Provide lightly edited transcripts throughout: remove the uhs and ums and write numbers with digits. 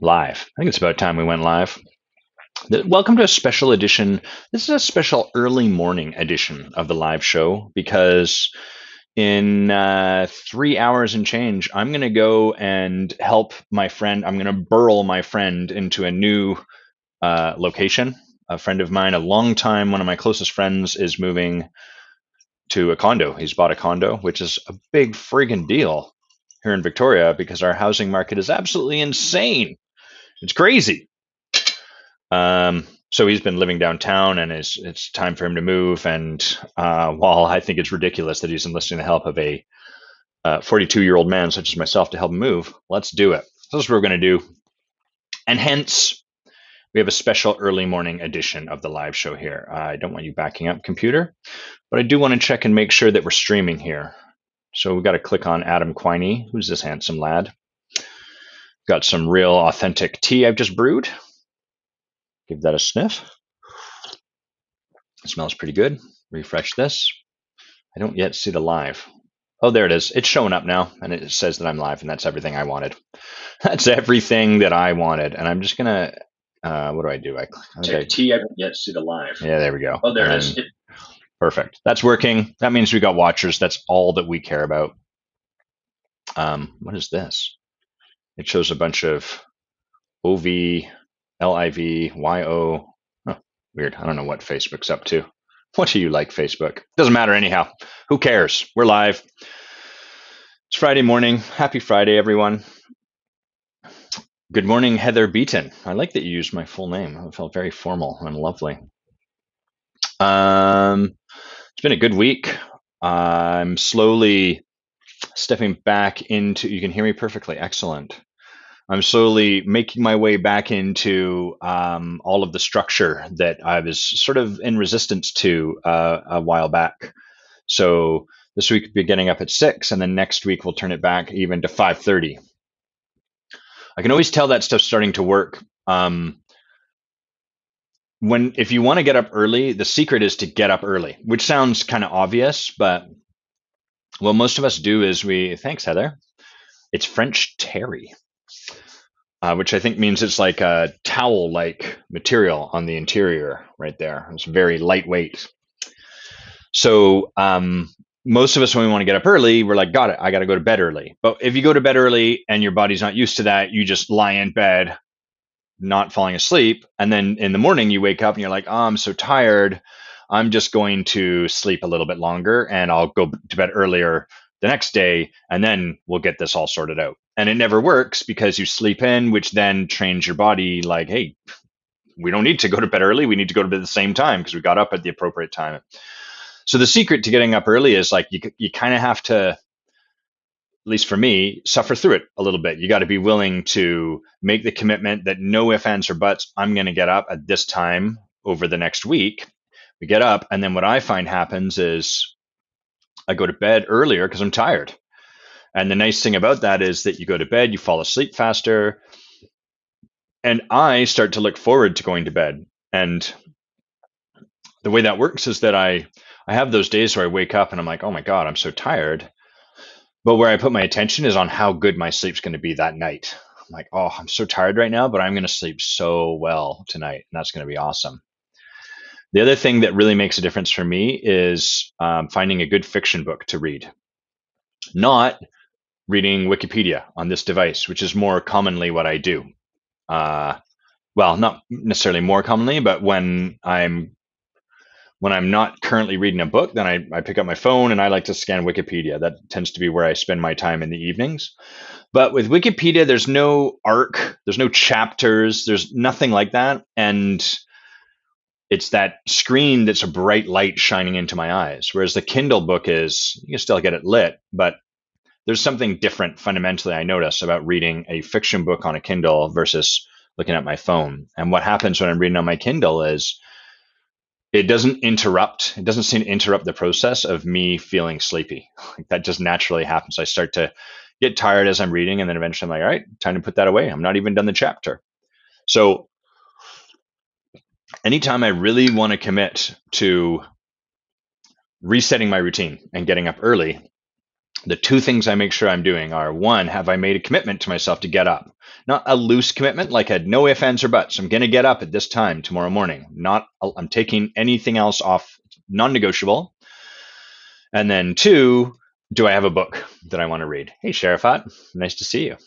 live. I think it's about time we went live. Welcome to a special edition. This is a special early morning edition of the live show because in 3 hours and change, I'm going to go and help my friend. I'm going to burrow my friend into a new location. A friend of mine, a long time, one of my closest friends, is moving to a condo. He's bought a condo, which is a big friggin' deal here in Victoria because our housing market is absolutely insane. It's crazy. So he's been living downtown, and it's time for him to move. And while I think it's ridiculous that he's enlisting the help of a 42-year-old man such as myself to help him move, let's do it. So that's what we're going to do. And hence, we have a special early morning edition of the live show here. I don't want you backing up, computer, but I do want to check and make sure that we're streaming here. So we've got to click on Adam Quiney. Who's this handsome lad? Got some real authentic tea I've just brewed. Give that a sniff. It smells pretty good. Refresh this. I don't yet see the live. Oh, there it is. It's showing up now, and it says that I'm live, and that's everything I wanted. That's everything that I wanted. And I'm just going to, what do I do? Check T, I don't yet see the live. Yeah, there we go. Oh, there it is. Perfect. That's working. That means we got watchers. That's all that we care about. What is this? It shows a bunch of OV, LIV, YO. Oh, weird. I don't know what Facebook's up to. What do you like, Facebook? Doesn't matter anyhow. Who cares? We're live. It's Friday morning. Happy Friday, everyone. Good morning, Heather Beaton. I like that you used my full name. It felt very formal and lovely. It's been a good week. I'm slowly stepping back into, you can hear me perfectly. Excellent. I'm slowly making my way back into all of the structure that I was sort of in resistance to a while back. So this week we'll be getting up at 6, and then next week we'll turn it back even to 5:30. I can always tell that stuff's starting to work. If you want to get up early, the secret is to get up early, which sounds kind of obvious, but what most of us do is thanks, Heather. It's French terry. Which I think means it's like a towel-like material on the interior right there. It's very lightweight. So most of us, when we want to get up early, we're like, got it, I got to go to bed early. But if you go to bed early and your body's not used to that, you just lie in bed, not falling asleep. And then in the morning, you wake up and you're like, oh, I'm so tired. I'm just going to sleep a little bit longer and I'll go to bed earlier the next day, and then we'll get this all sorted out. And it never works because you sleep in, which then trains your body like, hey, we don't need to go to bed early. We need to go to bed at the same time because we got up at the appropriate time. So the secret to getting up early is like you kind of have to, at least for me, suffer through it a little bit. You got to be willing to make the commitment that no ifs, ands, or buts, I'm going to get up at this time over the next week. We get up, and then what I find happens is I go to bed earlier because I'm tired. And the nice thing about that is that you go to bed, you fall asleep faster, and I start to look forward to going to bed. And the way that works is that I have those days where I wake up and I'm like, oh my God, I'm so tired. But where I put my attention is on how good my sleep's going to be that night. I'm like, oh, I'm so tired right now, but I'm going to sleep so well tonight, and that's going to be awesome. The other thing that really makes a difference for me is finding a good fiction book to read. Not reading Wikipedia on this device, which is more commonly what I do. Well, not necessarily more commonly, but when I'm not currently reading a book, then I pick up my phone and I like to scan Wikipedia. That tends to be where I spend my time in the evenings. But with Wikipedia, there's no arc, there's no chapters, there's nothing like that. And it's that screen that's a bright light shining into my eyes. Whereas the Kindle book is, you can still get it lit, but there's something different fundamentally I notice about reading a fiction book on a Kindle versus looking at my phone. And what happens when I'm reading on my Kindle is it doesn't seem to interrupt the process of me feeling sleepy. Like that just naturally happens. I start to get tired as I'm reading, and then eventually I'm like, all right, time to put that away. I'm not even done the chapter. So anytime I really want to commit to resetting my routine and getting up early, The two things I make sure I'm doing are, one, have I made a commitment to myself to get up? Not a loose commitment, like a no ifs, ands, or buts. I'm going to get up at this time tomorrow morning. Not, I'm taking anything else off, non-negotiable. And then two, do I have a book that I want to read? Hey, Sharifat, nice to see you.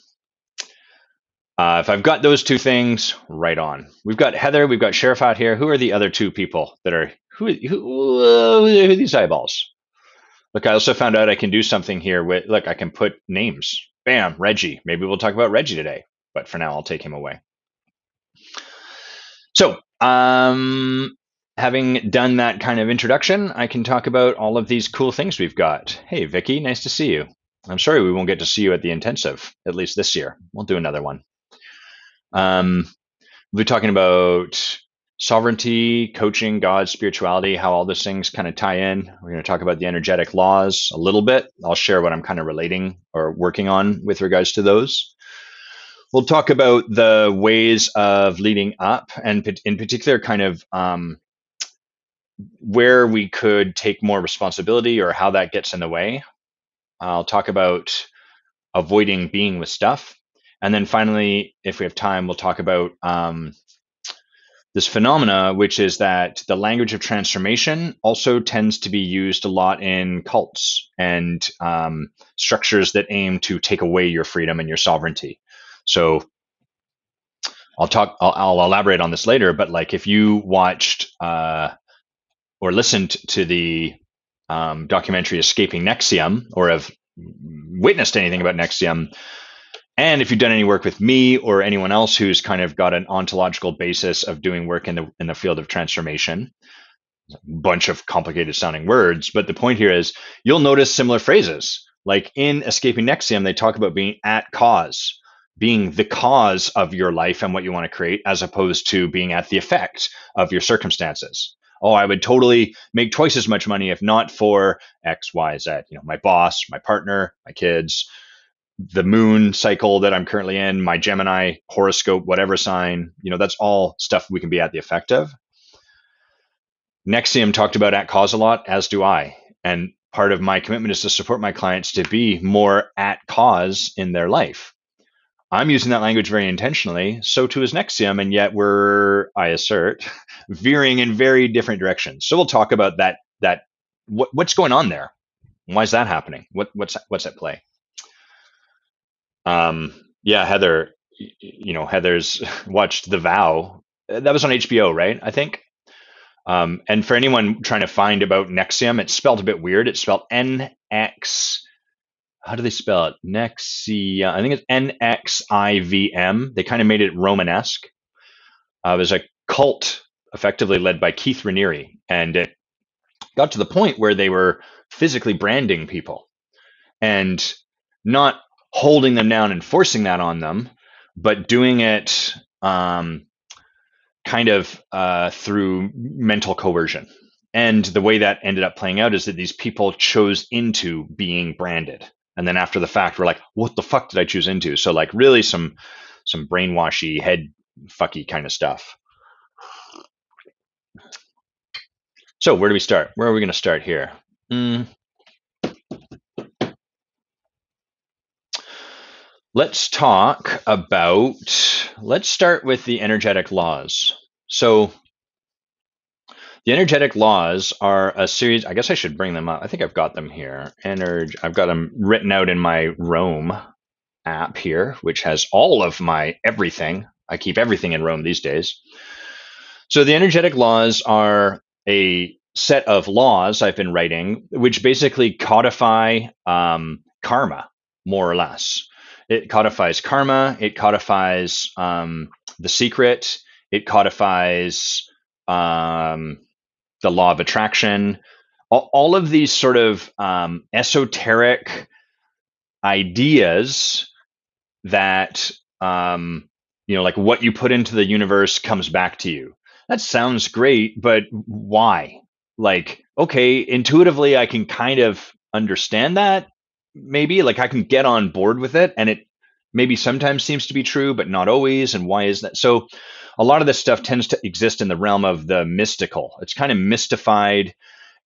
If I've got those two things, right on. We've got Heather, we've got Sharifat here. Who are the other two people that are, who are these eyeballs? Look, I also found out I can do something here with, look, I can put names. Bam, Reggie. Maybe we'll talk about Reggie today, but for now, I'll take him away. So, having done that kind of introduction, I can talk about all of these cool things we've got. Hey, Vicky, nice to see you. I'm sorry we won't get to see you at the intensive, at least this year. We'll do another one. We'll be talking about sovereignty, coaching, God, spirituality, how all those things kind of tie in. We're going to talk about the energetic laws a little bit. I'll share what I'm kind of relating or working on with regards to those. We'll talk about the ways of leading up, and in particular, kind of where we could take more responsibility or how that gets in the way. I'll talk about avoiding being with stuff. And then finally, if we have time, we'll talk about this phenomena, which is that the language of transformation also tends to be used a lot in cults and structures that aim to take away your freedom and your sovereignty. So I'll elaborate on this later, but like if you watched or listened to the documentary Escaping Nexium, or have witnessed anything about Nexium, and if you've done any work with me or anyone else who's kind of got an ontological basis of doing work in the field of transformation, a bunch of complicated sounding words, but the point here is you'll notice similar phrases. Like in Escaping Nexium, they talk about being at cause, being the cause of your life and what you want to create, as opposed to being at the effect of your circumstances. Oh, I would totally make twice as much money if not for X, Y, Z. You know, my boss, my partner, my kids, the moon cycle that I'm currently in, my Gemini horoscope, whatever sign. You know, that's all stuff we can be at the effect of. Nexium talked about at cause a lot, as do I. And part of my commitment is to support my clients to be more at cause in their life. I'm using that language very intentionally, so too is Nexium, and yet we're, I assert, veering in very different directions. So we'll talk about that what's going on there. Why is that happening? What's at play? Yeah, Heather, you know, Heather's watched The Vow. That was on HBO, right? I think. And for anyone trying to find about Nexium, it's spelled a bit weird. It's spelled NX. How do they spell it? Nexium. I think it's NXIVM. They kind of made it Romanesque. It was a cult effectively led by Keith Raniere. And it got to the point where they were physically branding people and not holding them down and forcing that on them, but doing it kind of through mental coercion. And the way that ended up playing out is that these people chose into being branded. And then after the fact, we're like, what the fuck did I choose into? So like really some brainwashy, head fucky kind of stuff. So where do we start? Where are we going to start here? Let's start with the energetic laws. So the energetic laws are a series, I guess I should bring them up. I think I've got them here. I've got them written out in my Roam app here, which has all of my everything. I keep everything in Roam these days. So the energetic laws are a set of laws I've been writing, which basically codify karma, more or less. It codifies karma. It codifies the secret. It codifies the law of attraction. All of these sort of esoteric ideas that, like what you put into the universe comes back to you. That sounds great, but why? Like, okay, intuitively, I can kind of understand that. Maybe like I can get on board with it, and it maybe sometimes seems to be true, but not always. And why is that? So a lot of this stuff tends to exist in the realm of the mystical. It's kind of mystified,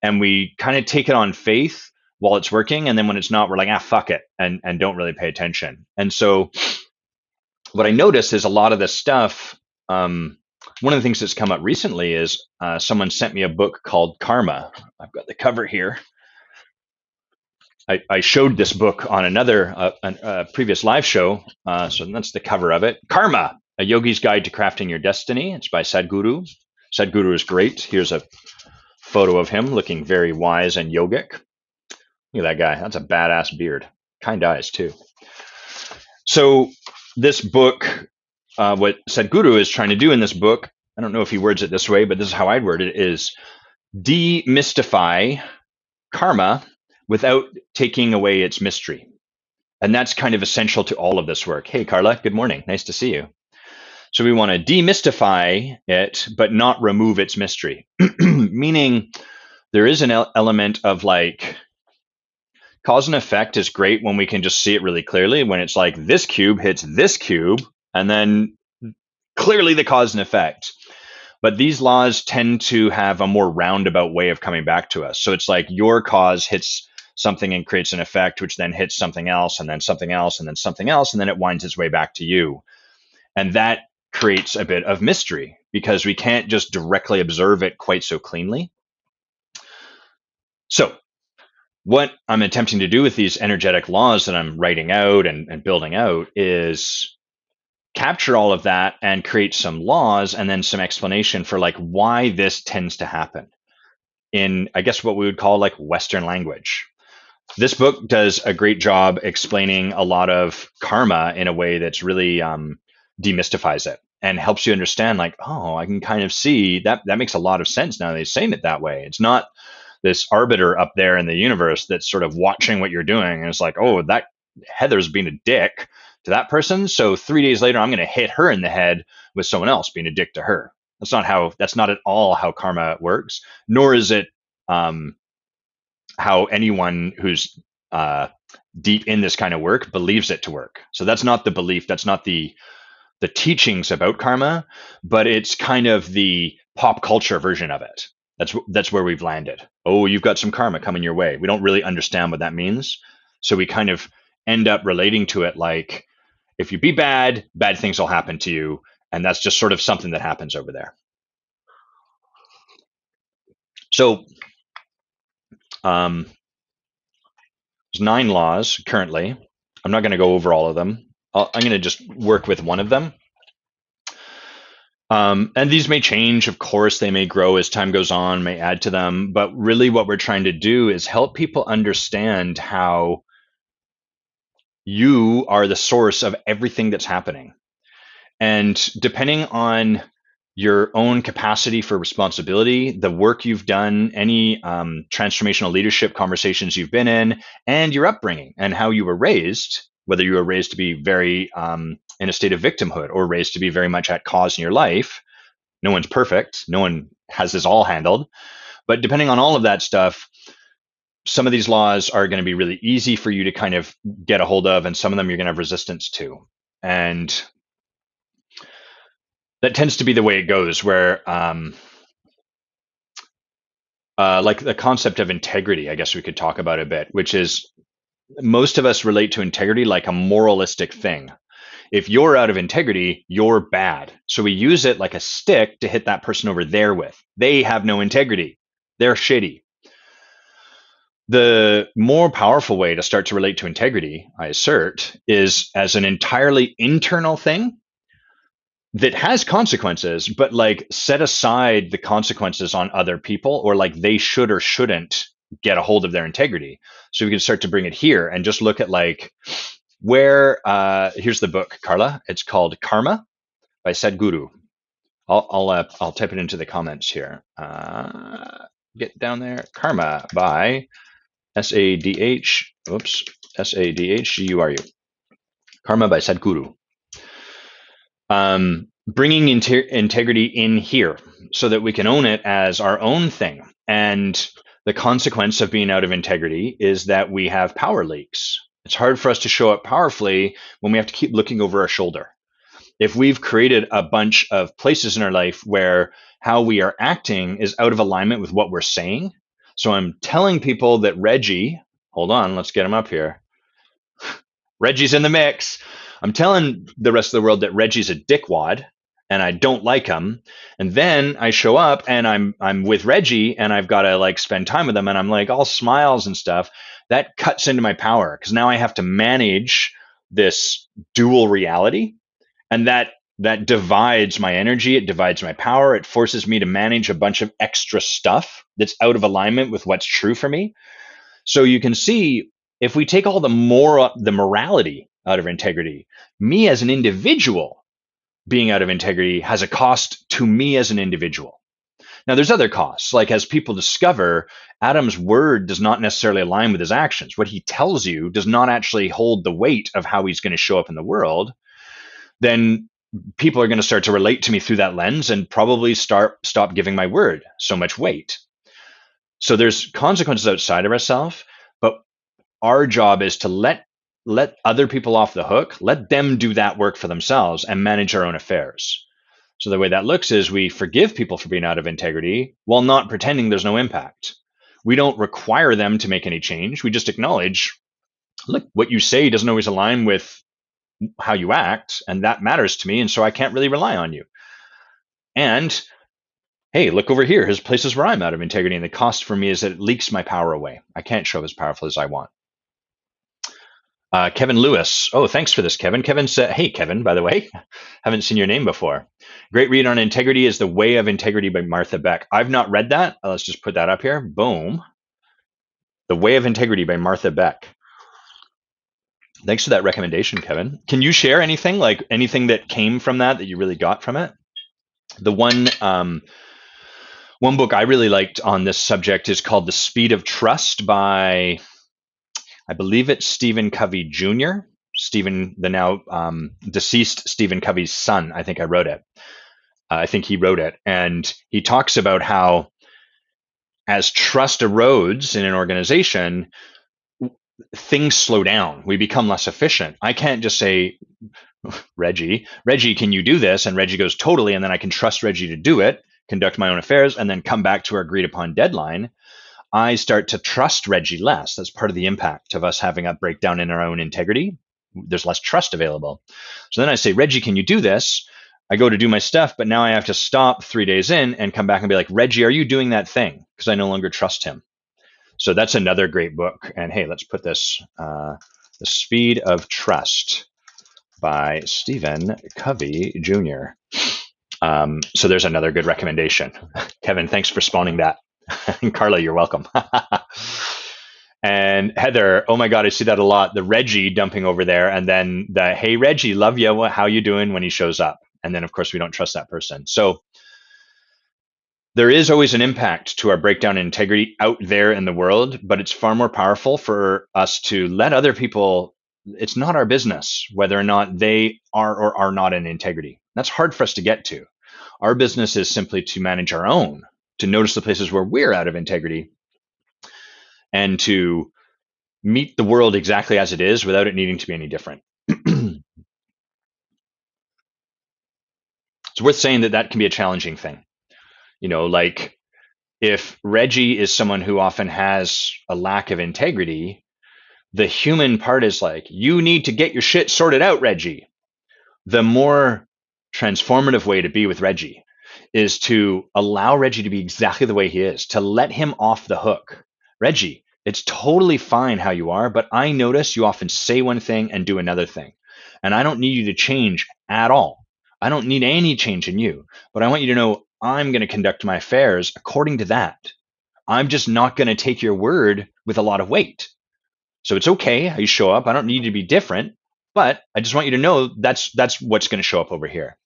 and we kind of take it on faith, while it's working, and then when it's not, we're like, fuck it, and don't really pay attention. And so what I noticed is a lot of this stuff. One of the things that's come up recently is someone sent me a book called Karma. I've got the cover here. I showed this book on another previous live show, so that's the cover of it. Karma, A Yogi's Guide to Crafting Your Destiny. It's by Sadhguru. Sadhguru is great. Here's a photo of him looking very wise and yogic. Look at that guy. That's a badass beard. Kind eyes, too. So this book, what Sadhguru is trying to do in this book, I don't know if he words it this way, but this is how I'd word it, is demystify karma without taking away its mystery. And that's kind of essential to all of this work. Hey, Carla, good morning. Nice to see you. So we want to demystify it, but not remove its mystery. Meaning there is an element of like, cause and effect is great when we can just see it really clearly, when it's like this cube hits this cube, and then clearly the cause and effect. But these laws tend to have a more roundabout way of coming back to us. So it's like your cause hits something and creates an effect, which then hits something else, and then something else, and then something else, and then it winds its way back to you. And that creates a bit of mystery because we can't just directly observe it quite so cleanly. So what I'm attempting to do with these energetic laws that I'm writing out and building out is capture all of that and create some laws and then some explanation for like why this tends to happen in, I guess, what we would call like Western language. This book does a great job explaining a lot of karma in a way that's really demystifies it and helps you understand like, oh, I can kind of see that makes a lot of sense now they're saying it that way. It's not this arbiter up there in the universe that's sort of watching what you're doing and it's like, oh, that Heather's being a dick to that person, so 3 days later I'm going to hit her in the head with someone else being a dick to her. That's not at all how karma works, nor is it how anyone who's deep in this kind of work believes it to work. So that's not the belief, that's not the teachings about karma, but it's kind of the pop culture version of it. That's where we've landed. Oh, you've got some karma coming your way. We don't really understand what that means, so we kind of end up relating to it like, if you be bad, bad things will happen to you, and that's just sort of something that happens over there. So there's 9 laws currently. I'm not going to go over all of them. I'm going to just work with one of them. And these may change, of course, they may grow as time goes on, may add to them. But really what we're trying to do is help people understand how you are the source of everything that's happening. And depending on your own capacity for responsibility, the work you've done, any transformational leadership conversations you've been in, and your upbringing and how you were raised, whether you were raised to be very in a state of victimhood or raised to be very much at cause in your life. No one's perfect. No one has this all handled. But depending on all of that stuff, some of these laws are going to be really easy for you to kind of get a hold of, and some of them you're going to have resistance to. And that tends to be the way it goes, where like the concept of integrity, I guess we could talk about a bit, which is most of us relate to integrity like a moralistic thing. If you're out of integrity, you're bad. So we use it like a stick to hit that person over there with. They have no integrity. They're shitty. The more powerful way to start to relate to integrity, I assert, is as an entirely internal thing that has consequences, but like set aside the consequences on other people, or like they should or shouldn't get a hold of their integrity. So we can start to bring it here and just look at like where, here's the book, Carla. It's called Karma by Sadhguru. I'll type it into the comments here. Get down there. Karma by Sadhguru. Karma by Sadhguru. Bringing integrity in here so that we can own it as our own thing. And the consequence of being out of integrity is that we have power leaks. It's hard for us to show up powerfully when we have to keep looking over our shoulder. If we've created a bunch of places in our life where how we are acting is out of alignment with what we're saying. So I'm telling people that Reggie Hold on, let's get him up here. Reggie's in the mix. I'm telling the rest of the world that Reggie's a dickwad and I don't like him. And then I show up and I'm with Reggie and I've got to like spend time with him and I'm like all smiles and stuff. That cuts into my power because now I have to manage this dual reality, and that divides my energy, it divides my power, it forces me to manage a bunch of extra stuff that's out of alignment with what's true for me. So you can see, if we take all the morality out of integrity, me as an individual being out of integrity has a cost to me as an individual. Now, there's other costs, like as people discover, Adam's word does not necessarily align with his actions. What he tells you does not actually hold the weight of how he's going to show up in the world. Then people are going to start to relate to me through that lens and probably stop giving my word so much weight. So there's consequences outside of ourselves, but our job is to let other people off the hook, let them do that work for themselves and manage our own affairs. So the way that looks is we forgive people for being out of integrity while not pretending there's no impact. We don't require them to make any change. We just acknowledge, look, what you say doesn't always align with how you act, and that matters to me, and so I can't really rely on you. And hey, look over here. Here's places where I'm out of integrity, and the cost for me is that it leaks my power away. I can't show up as powerful as I want. Kevin Lewis. Oh, thanks for this, Kevin. Kevin said, hey, Kevin, by the way, haven't seen your name before. Great read on integrity is The Way of Integrity by Martha Beck. I've not read that. Let's just put that up here. Boom. The Way of Integrity by Martha Beck. Thanks for that recommendation, Kevin. Can you share anything, like anything that came from that you really got from it? The one book I really liked on this subject is called The Speed of Trust by, I believe it's Stephen Covey Jr., the now deceased Stephen Covey's son. I think I wrote it. I think he wrote it. And he talks about how as trust erodes in an organization, things slow down. We become less efficient. I can't just say, Reggie, can you do this? And Reggie goes, totally. And then I can trust Reggie to do it, conduct my own affairs, and then come back to our agreed upon deadline. I start to trust Reggie less. That's part of the impact of us having a breakdown in our own integrity. There's less trust available. So then I say, Reggie, can you do this? I go to do my stuff, but now I have to stop 3 days in and come back and be like, Reggie, are you doing that thing? Because I no longer trust him. So that's another great book. And hey, let's put this, The Speed of Trust by Stephen Covey Jr. So there's another good recommendation. Kevin, thanks for spawning that. And Carla, you're welcome. And Heather, oh my God, I see that a lot. The Reggie dumping over there, and then the, hey, Reggie, love you. How you doing when he shows up? And then, of course, we don't trust that person. So there is always an impact to our breakdown in integrity out there in the world, but it's far more powerful for us to let other people, it's not our business whether or not they are or are not in integrity. That's hard for us to get to. Our business is simply to manage our own, to notice the places where we're out of integrity, and to meet the world exactly as it is without it needing to be any different. It's worth saying that that can be a challenging thing. You know, like if Reggie is someone who often has a lack of integrity, the human part is like, you need to get your shit sorted out, Reggie. The more transformative way to be with Reggie is to allow Reggie to be exactly the way he is, to let him off the hook. Reggie, it's totally fine how you are, but I notice you often say one thing and do another thing. And I don't need you to change at all. I don't need any change in you, but I want you to know I'm going to conduct my affairs according to that. I'm just not going to take your word with a lot of weight. So it's okay how you show up. I don't need you to be different, but I just want you to know that's what's going to show up over here.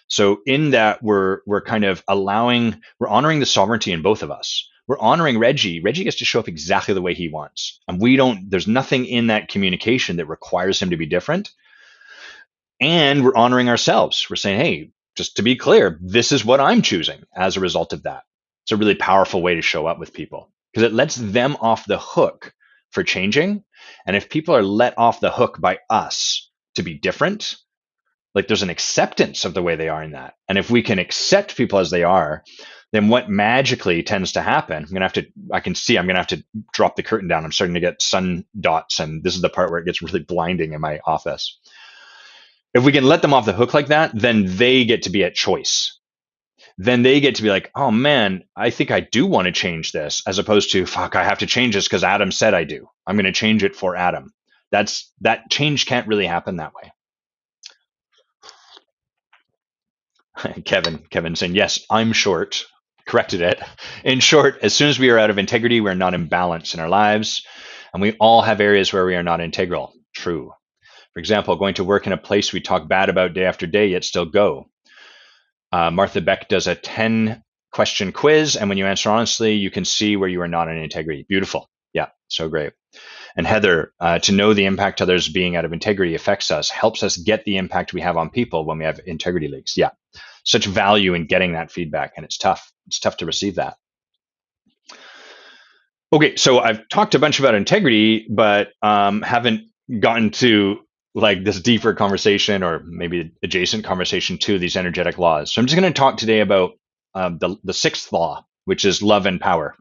So in that, we're kind of we're honoring the sovereignty in both of us. We're honoring Reggie. Reggie gets to show up exactly the way he wants. And there's nothing in that communication that requires him to be different. And we're honoring ourselves. We're saying, hey, just to be clear, this is what I'm choosing as a result of that. It's a really powerful way to show up with people because it lets them off the hook for changing. And if people are let off the hook by us to be different, Like there's an acceptance of the way they are in that. And if we can accept people as they are, then what magically tends to happen, I can see I'm going to have to drop the curtain down. I'm starting to get sun dots, and this is the part where it gets really blinding in my office. If we can let them off the hook like that, then they get to be at choice. Then they get to be like, oh man, I think I do want to change this, as opposed to, fuck, I have to change this because Adam said I do. I'm going to change it for Adam. That change can't really happen that way. Kevin saying, yes, I'm short. Corrected it. In short, as soon as we are out of integrity, we're not in balance in our lives. And we all have areas where we are not integral. True. For example, going to work in a place we talk bad about day after day, yet still go. Martha Beck does a 10-question quiz, and when you answer honestly, you can see where you are not in integrity. Beautiful. Yeah, so great. And Heather, to know the impact others being out of integrity affects us, helps us get the impact we have on people when we have integrity leaks. Yeah, such value in getting that feedback, and it's tough. It's tough to receive that. Okay, so I've talked a bunch about integrity, but haven't gotten to like this deeper conversation, or maybe adjacent conversation to these energetic laws. So I'm just going to talk today about the sixth law, which is love and power.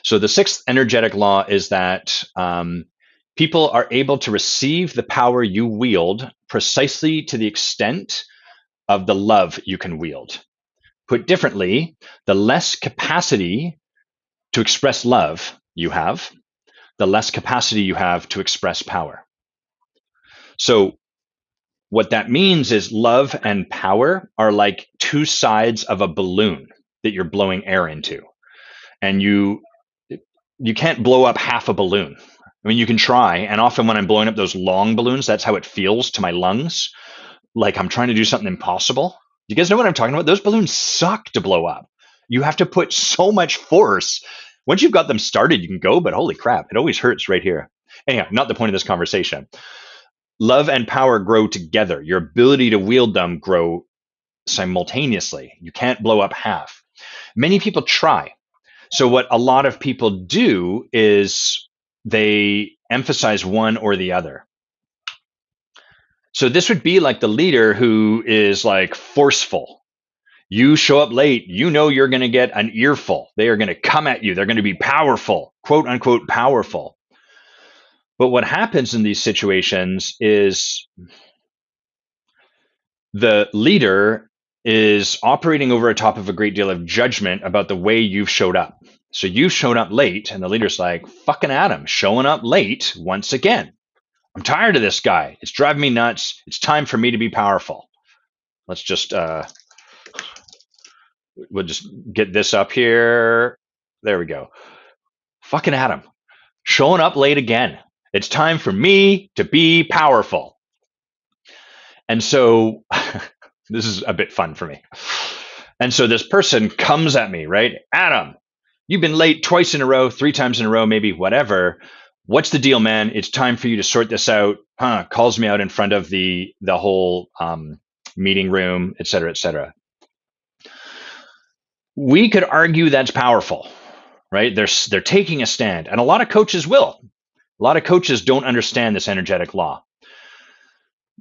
So the sixth energetic law is that people are able to receive the power you wield precisely to the extent of the love you can wield. Put differently, the less capacity to express love you have, the less capacity you have to express power. So what that means is love and power are like two sides of a balloon that you're blowing air into. And you can't blow up half a balloon. I mean, you can try. And often when I'm blowing up those long balloons, that's how it feels to my lungs. Like I'm trying to do something impossible. You guys know what I'm talking about? Those balloons suck to blow up. You have to put so much force. Once you've got them started, you can go, but holy crap, it always hurts right here. Anyhow, not the point of this conversation. Love and power grow together. Your ability to wield them grow simultaneously. You can't blow up half. Many people try. So what a lot of people do is they emphasize one or the other. So this would be like the leader who is like forceful. You show up late, you know you're going to get an earful. They are going to come at you. They're going to be powerful, quote unquote, powerful. But what happens in these situations is the leader is operating over top of a great deal of judgment about the way you've showed up. So you've shown up late, and the leader's like, fucking Adam, showing up late once again. I'm tired of this guy. It's driving me nuts. It's time for me to be powerful. Let's just, we'll just get this up here. There we go. Fucking Adam, showing up late again. It's time for me to be powerful. And so this is a bit fun for me. And so this person comes at me, right? Adam, you've been late twice in a row, 3 times in a row, maybe whatever. What's the deal, man? It's time for you to sort this out. Calls me out in front of the whole meeting room, et cetera, et cetera. We could argue that's powerful, right? They're taking a stand, and a lot of coaches will. A lot of coaches don't understand this energetic law.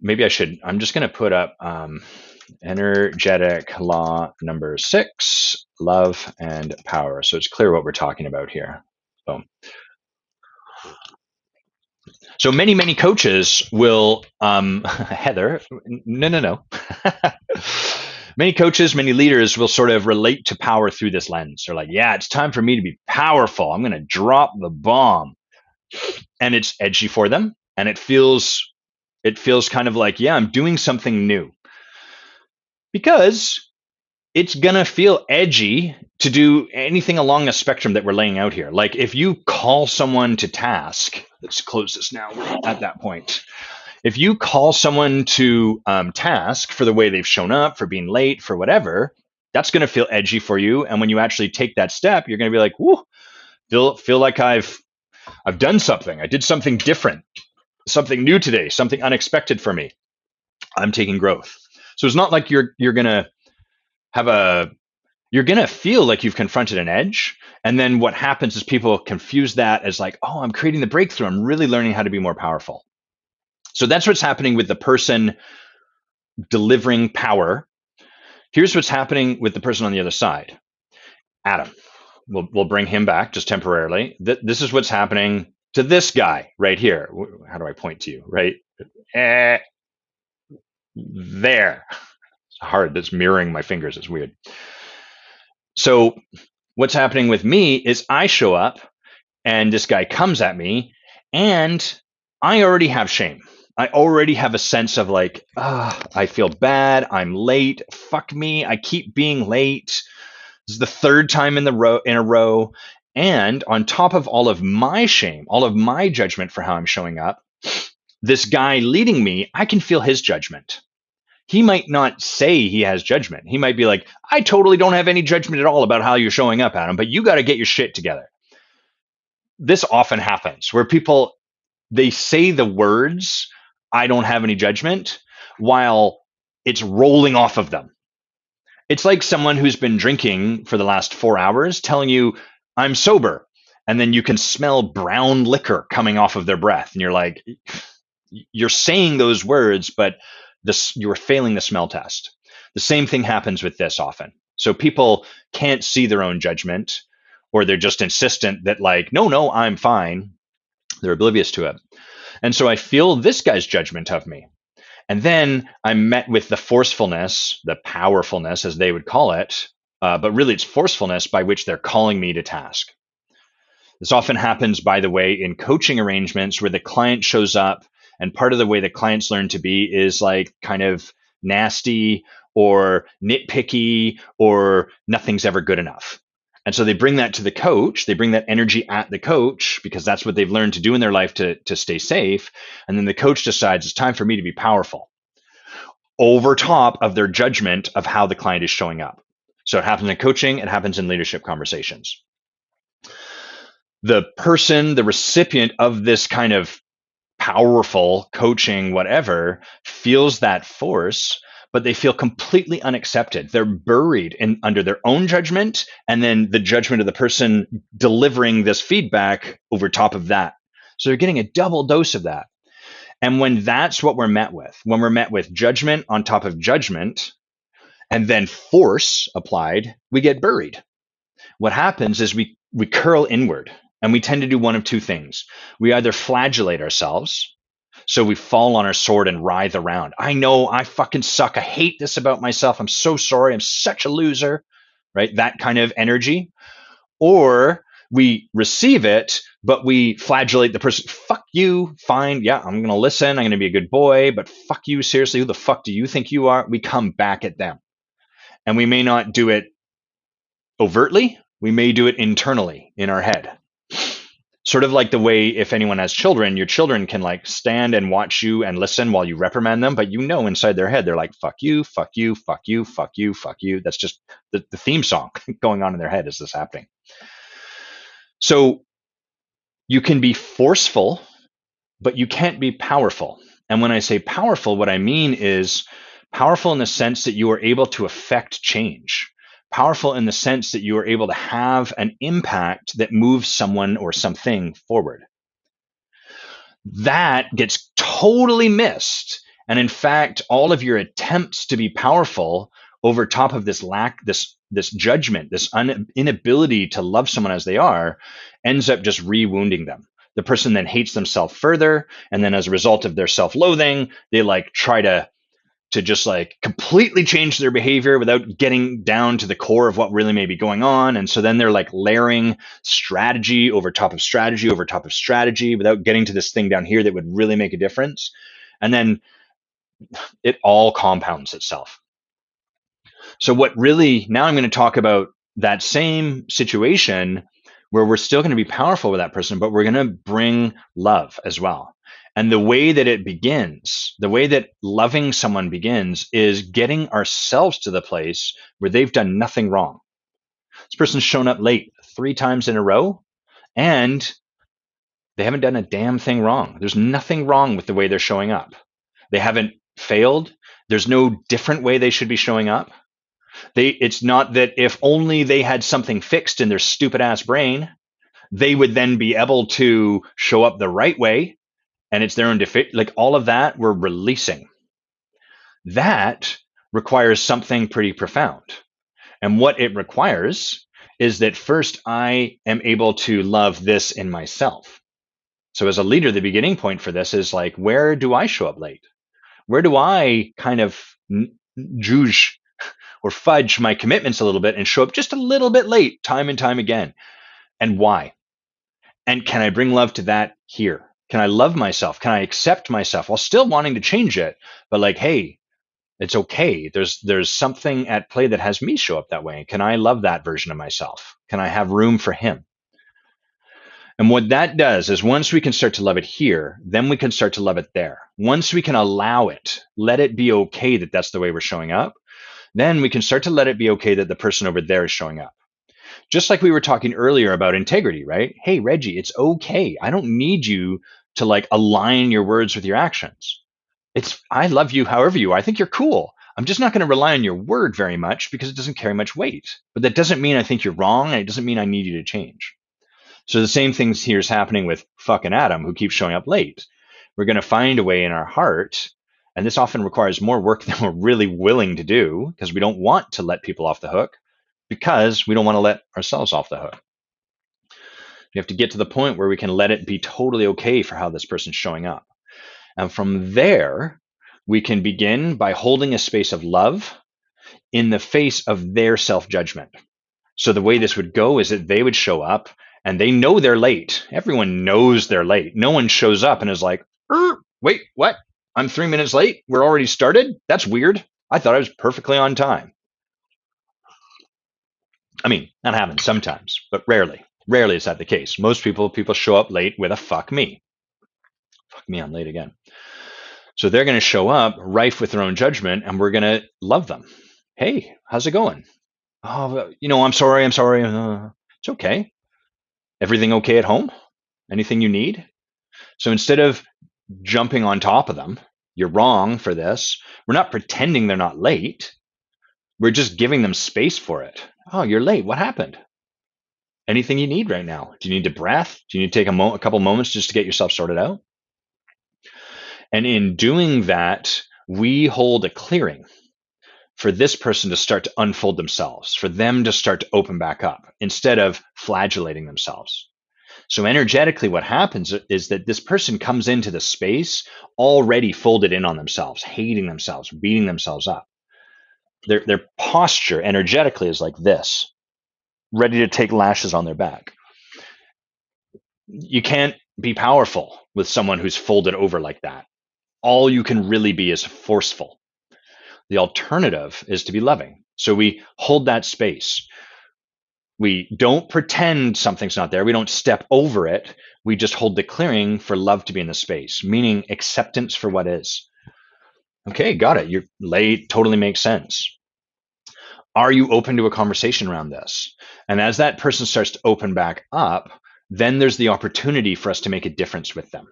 Maybe I should. I'm just going to put up energetic law number 6, love and power, so it's clear what we're talking about here. So many coaches will, Heather, no. Many coaches, many leaders will sort of relate to power through this lens. They're like, yeah, it's time for me to be powerful. I'm going to drop the bomb. And it's edgy for them. And it feels kind of like, yeah, I'm doing something new. Because it's going to feel edgy to do anything along the spectrum that we're laying out here. Like if you call someone to task, let's close this now, we're at that point. If you call someone to task for the way they've shown up, for being late, for whatever, that's going to feel edgy for you. And when you actually take that step, you're going to be like, whoo, feel like I've done something. I did something different, something new today, something unexpected for me. I'm taking growth. So it's not like you're going to you're going to feel like you've confronted an edge. And then what happens is people confuse that as like, oh, I'm creating the breakthrough. I'm really learning how to be more powerful. So that's what's happening with the person delivering power. Here's what's happening with the person on the other side. Adam, we'll bring him back just temporarily. This is what's happening to this guy right here. How do I point to you? Right there. It's hard. That's mirroring my fingers. It's weird. So what's happening with me is I show up and this guy comes at me and I already have shame. I already have a sense of like, I feel bad. I'm late. Fuck me. I keep being late. This is the third time in a row. And on top of all of my shame, all of my judgment for how I'm showing up, this guy leading me, I can feel his judgment. He might not say he has judgment. He might be like, I totally don't have any judgment at all about how you're showing up, Adam, but you got to get your shit together. This often happens where people, they say the words, I don't have any judgment, while it's rolling off of them. It's like someone who's been drinking for the last 4 hours telling you, I'm sober. And then you can smell brown liquor coming off of their breath. And you're like, you're saying those words, but you're failing the smell test. The same thing happens with this often. So people can't see their own judgment, or they're just insistent that like, no, I'm fine. They're oblivious to it. And so I feel this guy's judgment of me. And then I'm met with the forcefulness, the powerfulness, as they would call it, but really it's forcefulness by which they're calling me to task. This often happens, by the way, in coaching arrangements where the client shows up, and part of the way the clients learn to be is like kind of nasty or nitpicky or nothing's ever good enough. And so they bring that to the coach, they bring that energy at the coach because that's what they've learned to do in their life to stay safe. And then the coach decides it's time for me to be powerful over top of their judgment of how the client is showing up. So it happens in coaching, it happens in leadership conversations. The person, the recipient of this kind of powerful coaching, whatever, feels that force, but they feel completely unaccepted. They're buried under their own judgment and then the judgment of the person delivering this feedback over top of that. So they're getting a double dose of that. And when that's what we're met with, when we're met with judgment on top of judgment and then force applied, we get buried. What happens is we curl inward. And we tend to do one of two things. We either flagellate ourselves, so we fall on our sword and writhe around. I know, I fucking suck. I hate this about myself. I'm so sorry. I'm such a loser, right? That kind of energy. Or we receive it, but we flagellate the person. Fuck you. Fine. Yeah, I'm going to listen. I'm going to be a good boy, but fuck you. Seriously, who the fuck do you think you are? We come back at them. And we may not do it overtly. We may do it internally in our head. Sort of like the way if anyone has children, your children can like stand and watch you and listen while you reprimand them, but you know inside their head they're like, fuck you, fuck you, fuck you, fuck you, fuck you. That's just the theme song going on in their head as this happening. So you can be forceful, but you can't be powerful. And when I say powerful, what I mean is powerful in the sense that you are able to affect change. Powerful in the sense that you are able to have an impact that moves someone or something forward. That gets totally missed. And in fact, all of your attempts to be powerful over top of this this judgment, this inability to love someone as they are, ends up just re-wounding them. The person then hates themselves further. And then as a result of their self-loathing, they like try to just like completely change their behavior without getting down to the core of what really may be going on. And so then they're like layering strategy over top of strategy over top of strategy without getting to this thing down here that would really make a difference. And then it all compounds itself. So what really, now I'm going to talk about that same situation where we're still going to be powerful with that person, but we're going to bring love as well. And the way that it begins, the way that loving someone begins is getting ourselves to the place where they've done nothing wrong. This person's shown up late 3 times in a row and they haven't done a damn thing wrong. There's nothing wrong with the way they're showing up. They haven't failed. There's no different way they should be showing up. It's not that if only they had something fixed in their stupid ass brain, they would then be able to show up the right way. And it's their own defeat. Like all of that, we're releasing. That requires something pretty profound. And what it requires is that first I am able to love this in myself. So as a leader, the beginning point for this is like, where do I show up late? Where do I kind of juge or fudge my commitments a little bit and show up just a little bit late time and time again? And why? And can I bring love to that here? Can I love myself? Can I accept myself while still wanting to change it? But like, hey, it's okay. There's something at play that has me show up that way. Can I love that version of myself? Can I have room for him? And what that does is once we can start to love it here, then we can start to love it there. Once we can allow it, let it be okay that that's the way we're showing up, then we can start to let it be okay that the person over there is showing up. Just like we were talking earlier about integrity, right? Hey, Reggie, it's okay. I don't need you to like align your words with your actions. I love you however you are. I think you're cool. I'm just not going to rely on your word very much because it doesn't carry much weight. But that doesn't mean I think you're wrong, and it doesn't mean I need you to change. So the same thing here is happening with fucking Adam, who keeps showing up late. We're going to find a way in our heart, and this often requires more work than we're really willing to do because we don't want to let people off the hook because we don't want to let ourselves off the hook. We have to get to the point where we can let it be totally okay for how this person's showing up. And from there, we can begin by holding a space of love in the face of their self-judgment. So the way this would go is that they would show up and they know they're late. Everyone knows they're late. No one shows up and is like, wait, what? I'm 3 minutes late? We're already started? That's weird. I thought I was perfectly on time. I mean, that happens sometimes, but rarely. Rarely is that the case. Most people show up late with a fuck me. Fuck me, I'm late again. So they're going to show up rife with their own judgment, and we're going to love them. Hey, how's it going? Oh, I'm sorry. It's okay. Everything okay at home? Anything you need? So instead of jumping on top of them, you're wrong for this. We're not pretending they're not late. We're just giving them space for it. Oh, you're late. What happened? Anything you need right now? Do you need a breath? Do you need to take a couple moments just to get yourself sorted out? And in doing that, we hold a clearing for this person to start to unfold themselves, for them to start to open back up instead of flagellating themselves. So energetically, what happens is that this person comes into the space already folded in on themselves, hating themselves, beating themselves up. Their posture energetically is like this, ready to take lashes on their back. You can't be powerful with someone who's folded over like that. All you can really be is forceful. The alternative is to be loving. So we hold that space. We don't pretend something's not there. We don't step over it. We just hold the clearing for love to be in the space, meaning acceptance for what is. Okay, got it. You're late. Totally makes sense. Are you open to a conversation around this? And as that person starts to open back up, then there's the opportunity for us to make a difference with them.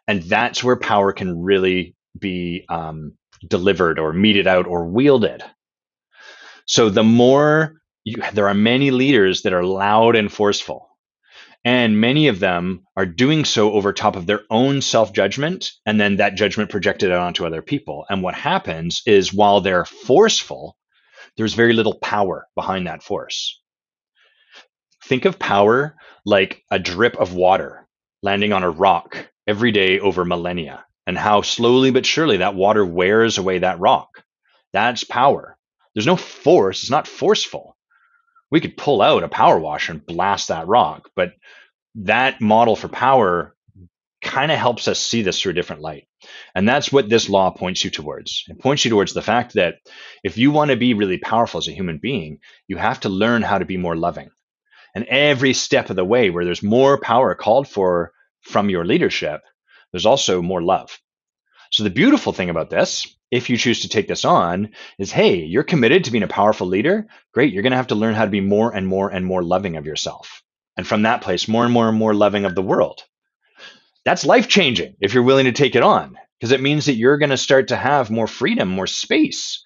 And that's where power can really be delivered or meted out or wielded. So the more there are many leaders that are loud and forceful, and many of them are doing so over top of their own self-judgment, and then that judgment projected out onto other people. And what happens is while they're forceful, there's very little power behind that force. Think of power like a drip of water landing on a rock every day over millennia, and how slowly but surely that water wears away that rock. That's power. There's no force. It's not forceful. We could pull out a power washer and blast that rock, but that model for power kind of helps us see this through a different light. And that's what this law points you towards. It points you towards the fact that if you want to be really powerful as a human being, you have to learn how to be more loving. And every step of the way where there's more power called for from your leadership, there's also more love. So the beautiful thing about this, if you choose to take this on, is, hey, you're committed to being a powerful leader. Great. You're going to have to learn how to be more and more and more loving of yourself. And from that place, more and more and more loving of the world. That's life-changing if you're willing to take it on, because it means that you're going to start to have more freedom, more space,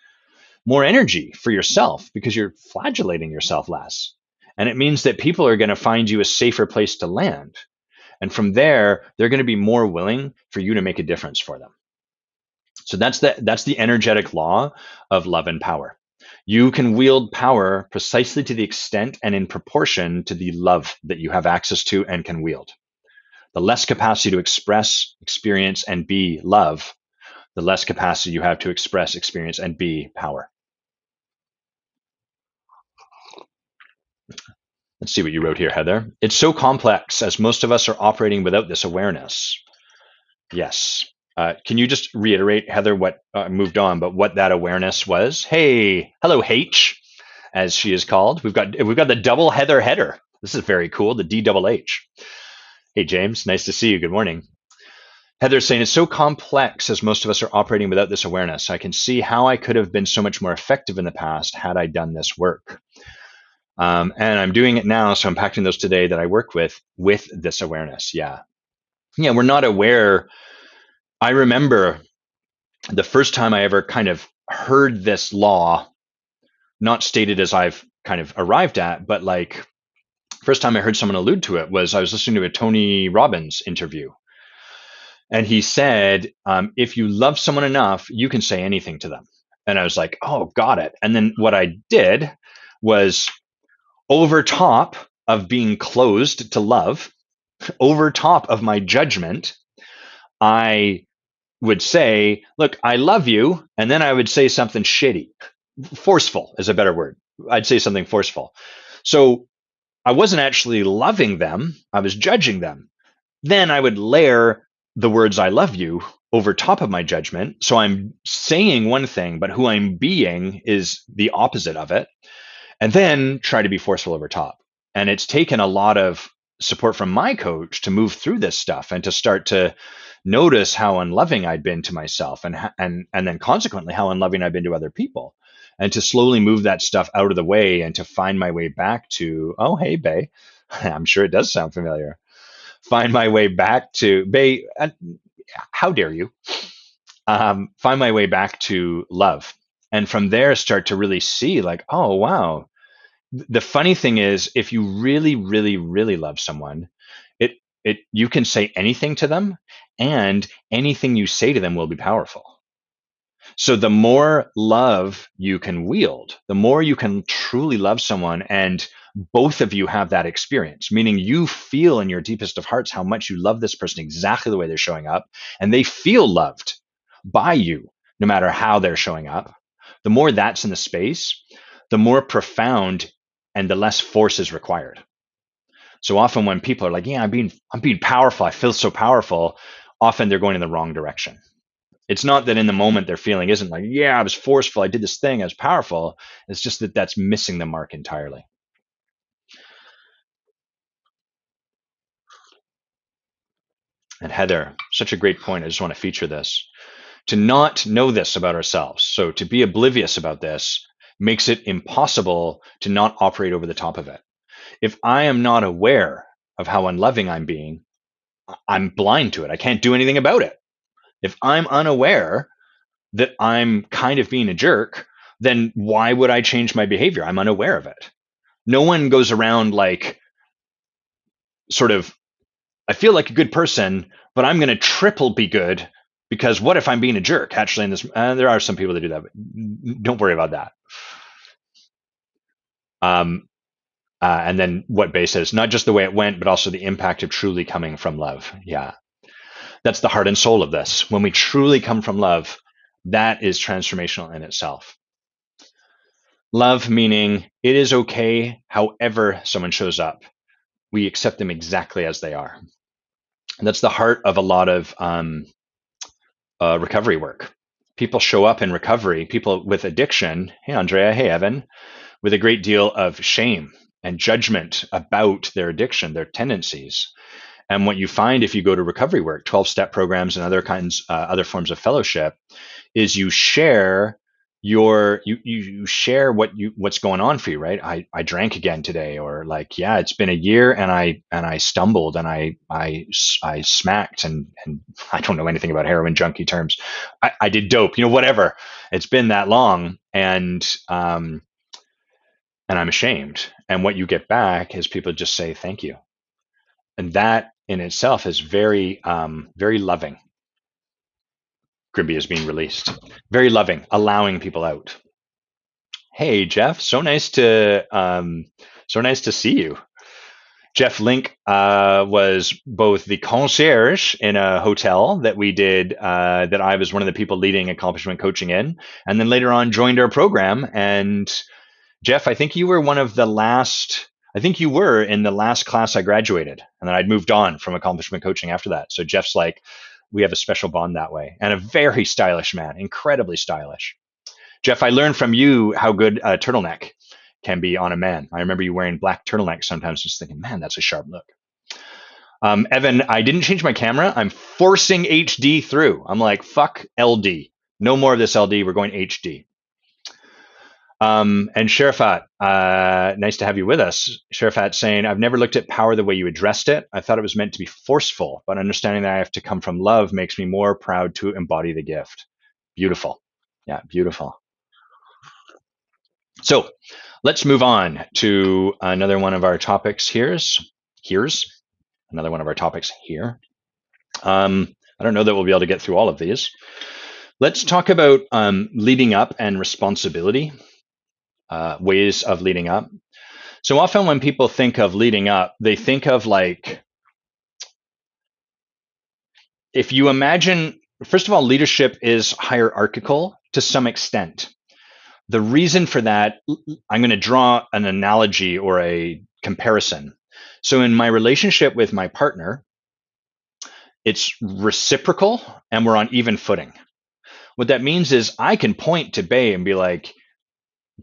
more energy for yourself because you're flagellating yourself less. And it means that people are going to find you a safer place to land. And from there, they're going to be more willing for you to make a difference for them. So that's the energetic law of love and power. You can wield power precisely to the extent and in proportion to the love that you have access to and can wield. The less capacity to express, experience, and be love, the less capacity you have to express, experience, and be power. Let's see what you wrote here, Heather. It's so complex as most of us are operating without this awareness. Yes. Can you just reiterate, Heather, what moved on, but what that awareness was? Hey, hello, H, as she is called. We've got the double Heather header. This is very cool. The DHH. Hey, James, nice to see you. Good morning. Heather's saying it's so complex as most of us are operating without this awareness. I can see how I could have been so much more effective in the past had I done this work. And I'm doing it now, so I'm impacting those today that I work with this awareness. Yeah, we're not aware. I remember the first time I ever kind of heard this law, not stated as I've kind of arrived at, but like first time I heard someone allude to it was I was listening to a Tony Robbins interview. And he said, if you love someone enough, you can say anything to them. And I was like, oh, got it. And then what I did was over top of being closed to love, over top of my judgment, I would say, look, I love you. And then I would say something shitty. Forceful is a better word. I'd say something forceful. So I wasn't actually loving them. I was judging them. Then I would layer the words I love you over top of my judgment. So I'm saying one thing, but who I'm being is the opposite of it. And then try to be forceful over top. And it's taken a lot of support from my coach to move through this stuff and to start to notice how unloving I'd been to myself and then consequently how unloving I've been to other people. And to slowly move that stuff out of the way and to find my way back to, oh, hey, Bay. I'm sure it does sound familiar. Find my way back to, Bay, how dare you? Find my way back to love. And from there, start to really see like, oh, wow. The funny thing is, if you really, really, really love someone, you can say anything to them and anything you say to them will be powerful. So the more love you can wield, the more you can truly love someone, and both of you have that experience, meaning you feel in your deepest of hearts how much you love this person exactly the way they're showing up, and they feel loved by you no matter how they're showing up. The more that's in the space, the more profound and the less force is required. So often when people are like, yeah, I'm being powerful, I feel so powerful, often they're going in the wrong direction. It's not that in the moment their feeling isn't like, yeah, I was forceful, I did this thing, I was powerful. It's just that that's missing the mark entirely. And Heather, such a great point. I just want to feature this. To not know this about ourselves, so to be oblivious about this, makes it impossible to not operate over the top of it. If I am not aware of how unloving I'm being, I'm blind to it. I can't do anything about it. If I'm unaware that I'm kind of being a jerk, then why would I change my behavior? I'm unaware of it. No one goes around like sort of, I feel like a good person, but I'm going to triple be good because what if I'm being a jerk? Actually, in this, there are some people that do that, but don't worry about that. And then what Bay says, not just the way it went, but also the impact of truly coming from love. Yeah. That's the heart and soul of this. When we truly come from love, that is transformational in itself. Love meaning it is okay however someone shows up. We accept them exactly as they are. And that's the heart of a lot of recovery work. People show up in recovery, people with addiction, hey, Andrea, hey, Evan, with a great deal of shame and judgment about their addiction, their tendencies. And what you find if you go to recovery work, 12-step programs and other kinds, other forms of fellowship, is you share you share what's going on for you, right? I drank again today, or like, yeah, it's been a year and I stumbled and I smacked and I don't know anything about heroin junkie terms. I did dope, whatever. It's been that long, and I'm ashamed. And what you get back is people just say thank you, and that in itself is very very loving. Grimby is being released. Very loving, allowing people out. Hey, Jeff, so nice to see you. Jeff Link was both the concierge in a hotel that we did, that I was one of the people leading accomplishment coaching in, and then later on joined our program. And Jeff, I think you were in the last class I graduated, and then I'd moved on from accomplishment coaching after that. So Jeff's like, we have a special bond that way, and a very stylish man, incredibly stylish. Jeff, I learned from you how good a turtleneck can be on a man. I remember you wearing black turtlenecks sometimes, just thinking, man, that's a sharp look. Evan, I didn't change my camera. I'm forcing HD through. I'm like, fuck LD. No more of this LD. We're going HD. And Sherifat, nice to have you with us. Sherifat saying, I've never looked at power the way you addressed it. I thought it was meant to be forceful, but understanding that I have to come from love makes me more proud to embody the gift. Beautiful. Yeah, beautiful. So let's move on to another one of our topics. Here's another one of our topics here. I don't know that we'll be able to get through all of these. Let's talk about leading up and responsibility, ways of leading up. So often when people think of leading up, they think of like, if you imagine, first of all, leadership is hierarchical to some extent. The reason for that, I'm going to draw an analogy or a comparison. So in my relationship with my partner, it's reciprocal and we're on even footing. What that means is I can point to Bay and be like,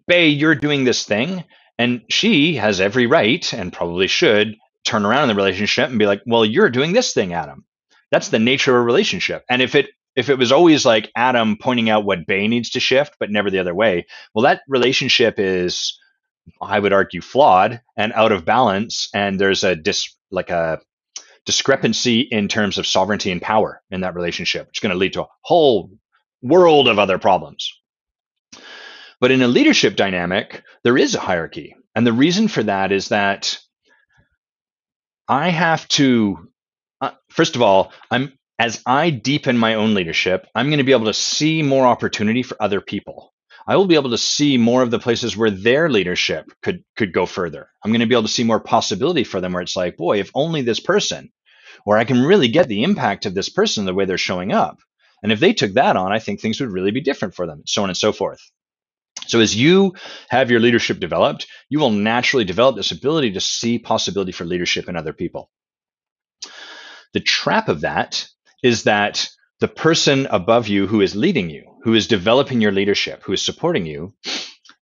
Bay, you're doing this thing. And she has every right, and probably should, turn around in the relationship and be like, well, you're doing this thing, Adam. That's the nature of a relationship. And if it was always like Adam pointing out what Bay needs to shift, but never the other way, well, that relationship is, I would argue, flawed and out of balance. And there's a discrepancy in terms of sovereignty and power in that relationship, which is going to lead to a whole world of other problems. But in a leadership dynamic, there is a hierarchy. And the reason for that is that I have to, first of all, as I deepen my own leadership, I'm going to be able to see more opportunity for other people. I will be able to see more of the places where their leadership could go further. I'm going to be able to see more possibility for them where it's like, boy, if only this person, or I can really get the impact of this person the way they're showing up. And if they took that on, I think things would really be different for them, so on and so forth. So as you have your leadership developed, you will naturally develop this ability to see possibility for leadership in other people. The trap of that is that the person above you who is leading you, who is developing your leadership, who is supporting you,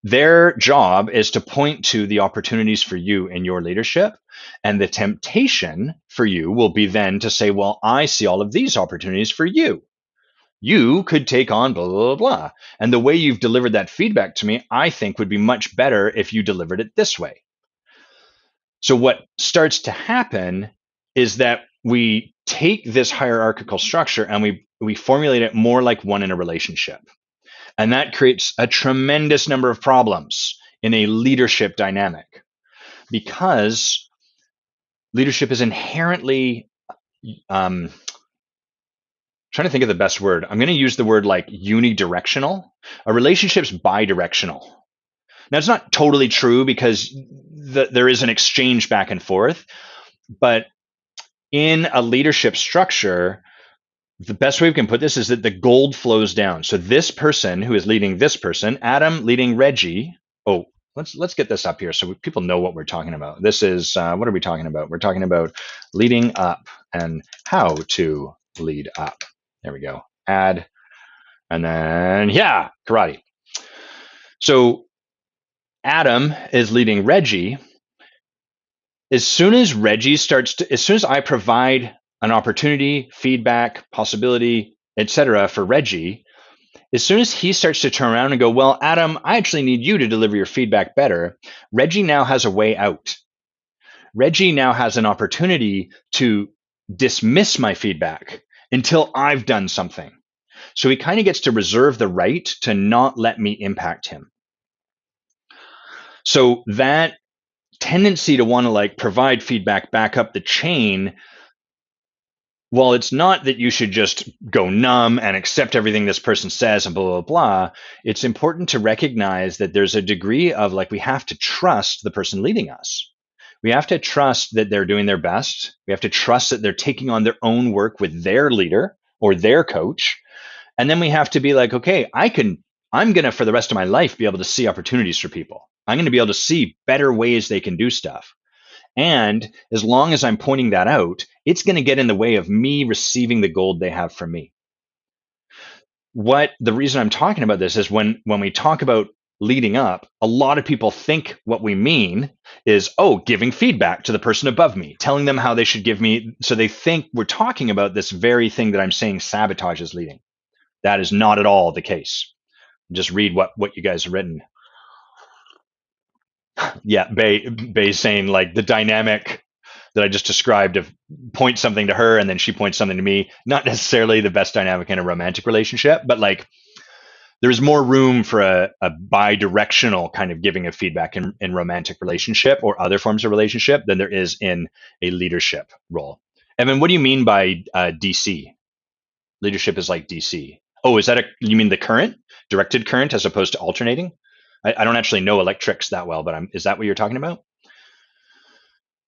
their job is to point to the opportunities for you in your leadership. And the temptation for you will be then to say, well, I see all of these opportunities for you. You could take on blah, blah, blah. And the way you've delivered that feedback to me, I think would be much better if you delivered it this way. So what starts to happen is that we take this hierarchical structure and we formulate it more like one in a relationship. And that creates a tremendous number of problems in a leadership dynamic, because leadership is inherently, trying to think of the best word. I'm going to use the word like unidirectional. A relationship's bidirectional. Now, it's not totally true because there is an exchange back and forth, but in a leadership structure, the best way we can put this is that the gold flows down. So this person who is leading this person, Adam leading Reggie. Oh, let's get this up here so people know what we're talking about. This is, what are we talking about? We're talking about leading up and how to lead up. There we go. Add. And then, yeah, karate. So Adam is leading Reggie. As soon as I provide an opportunity, feedback, possibility, etc. for Reggie, as soon as he starts to turn around and go, well, Adam, I actually need you to deliver your feedback better, Reggie now has a way out. Reggie now has an opportunity to dismiss my feedback until I've done something. So he kind of gets to reserve the right to not let me impact him. So that tendency to want to like provide feedback back up the chain while it's not that you should just go numb and accept everything this person says and blah, blah, blah, it's important to recognize that there's a degree of like, we have to trust the person leading us. We have to trust that they're doing their best. We have to trust that they're taking on their own work with their leader or their coach. And then we have to be like, okay, I'm going to, for the rest of my life, be able to see opportunities for people. I'm going to be able to see better ways they can do stuff. And as long as I'm pointing that out, it's going to get in the way of me receiving the gold they have from me. What the reason I'm talking about this is when we talk about leading up, a lot of people think what we mean is, oh, giving feedback to the person above me, telling them how they should give me. So they think we're talking about this very thing that I'm saying sabotages leading. That is not at all the case. Just read what you guys have written. Yeah, Bay saying like the dynamic that I just described of point something to her and then she points something to me. Not necessarily the best dynamic in a romantic relationship, but like there's more room for a bi-directional kind of giving of feedback in romantic relationship or other forms of relationship than there is in a leadership role. Evan, what do you mean by DC? Leadership is like DC. Oh, is that you mean the current, directed current as opposed to alternating? I don't actually know electrics that well, but is that what you're talking about?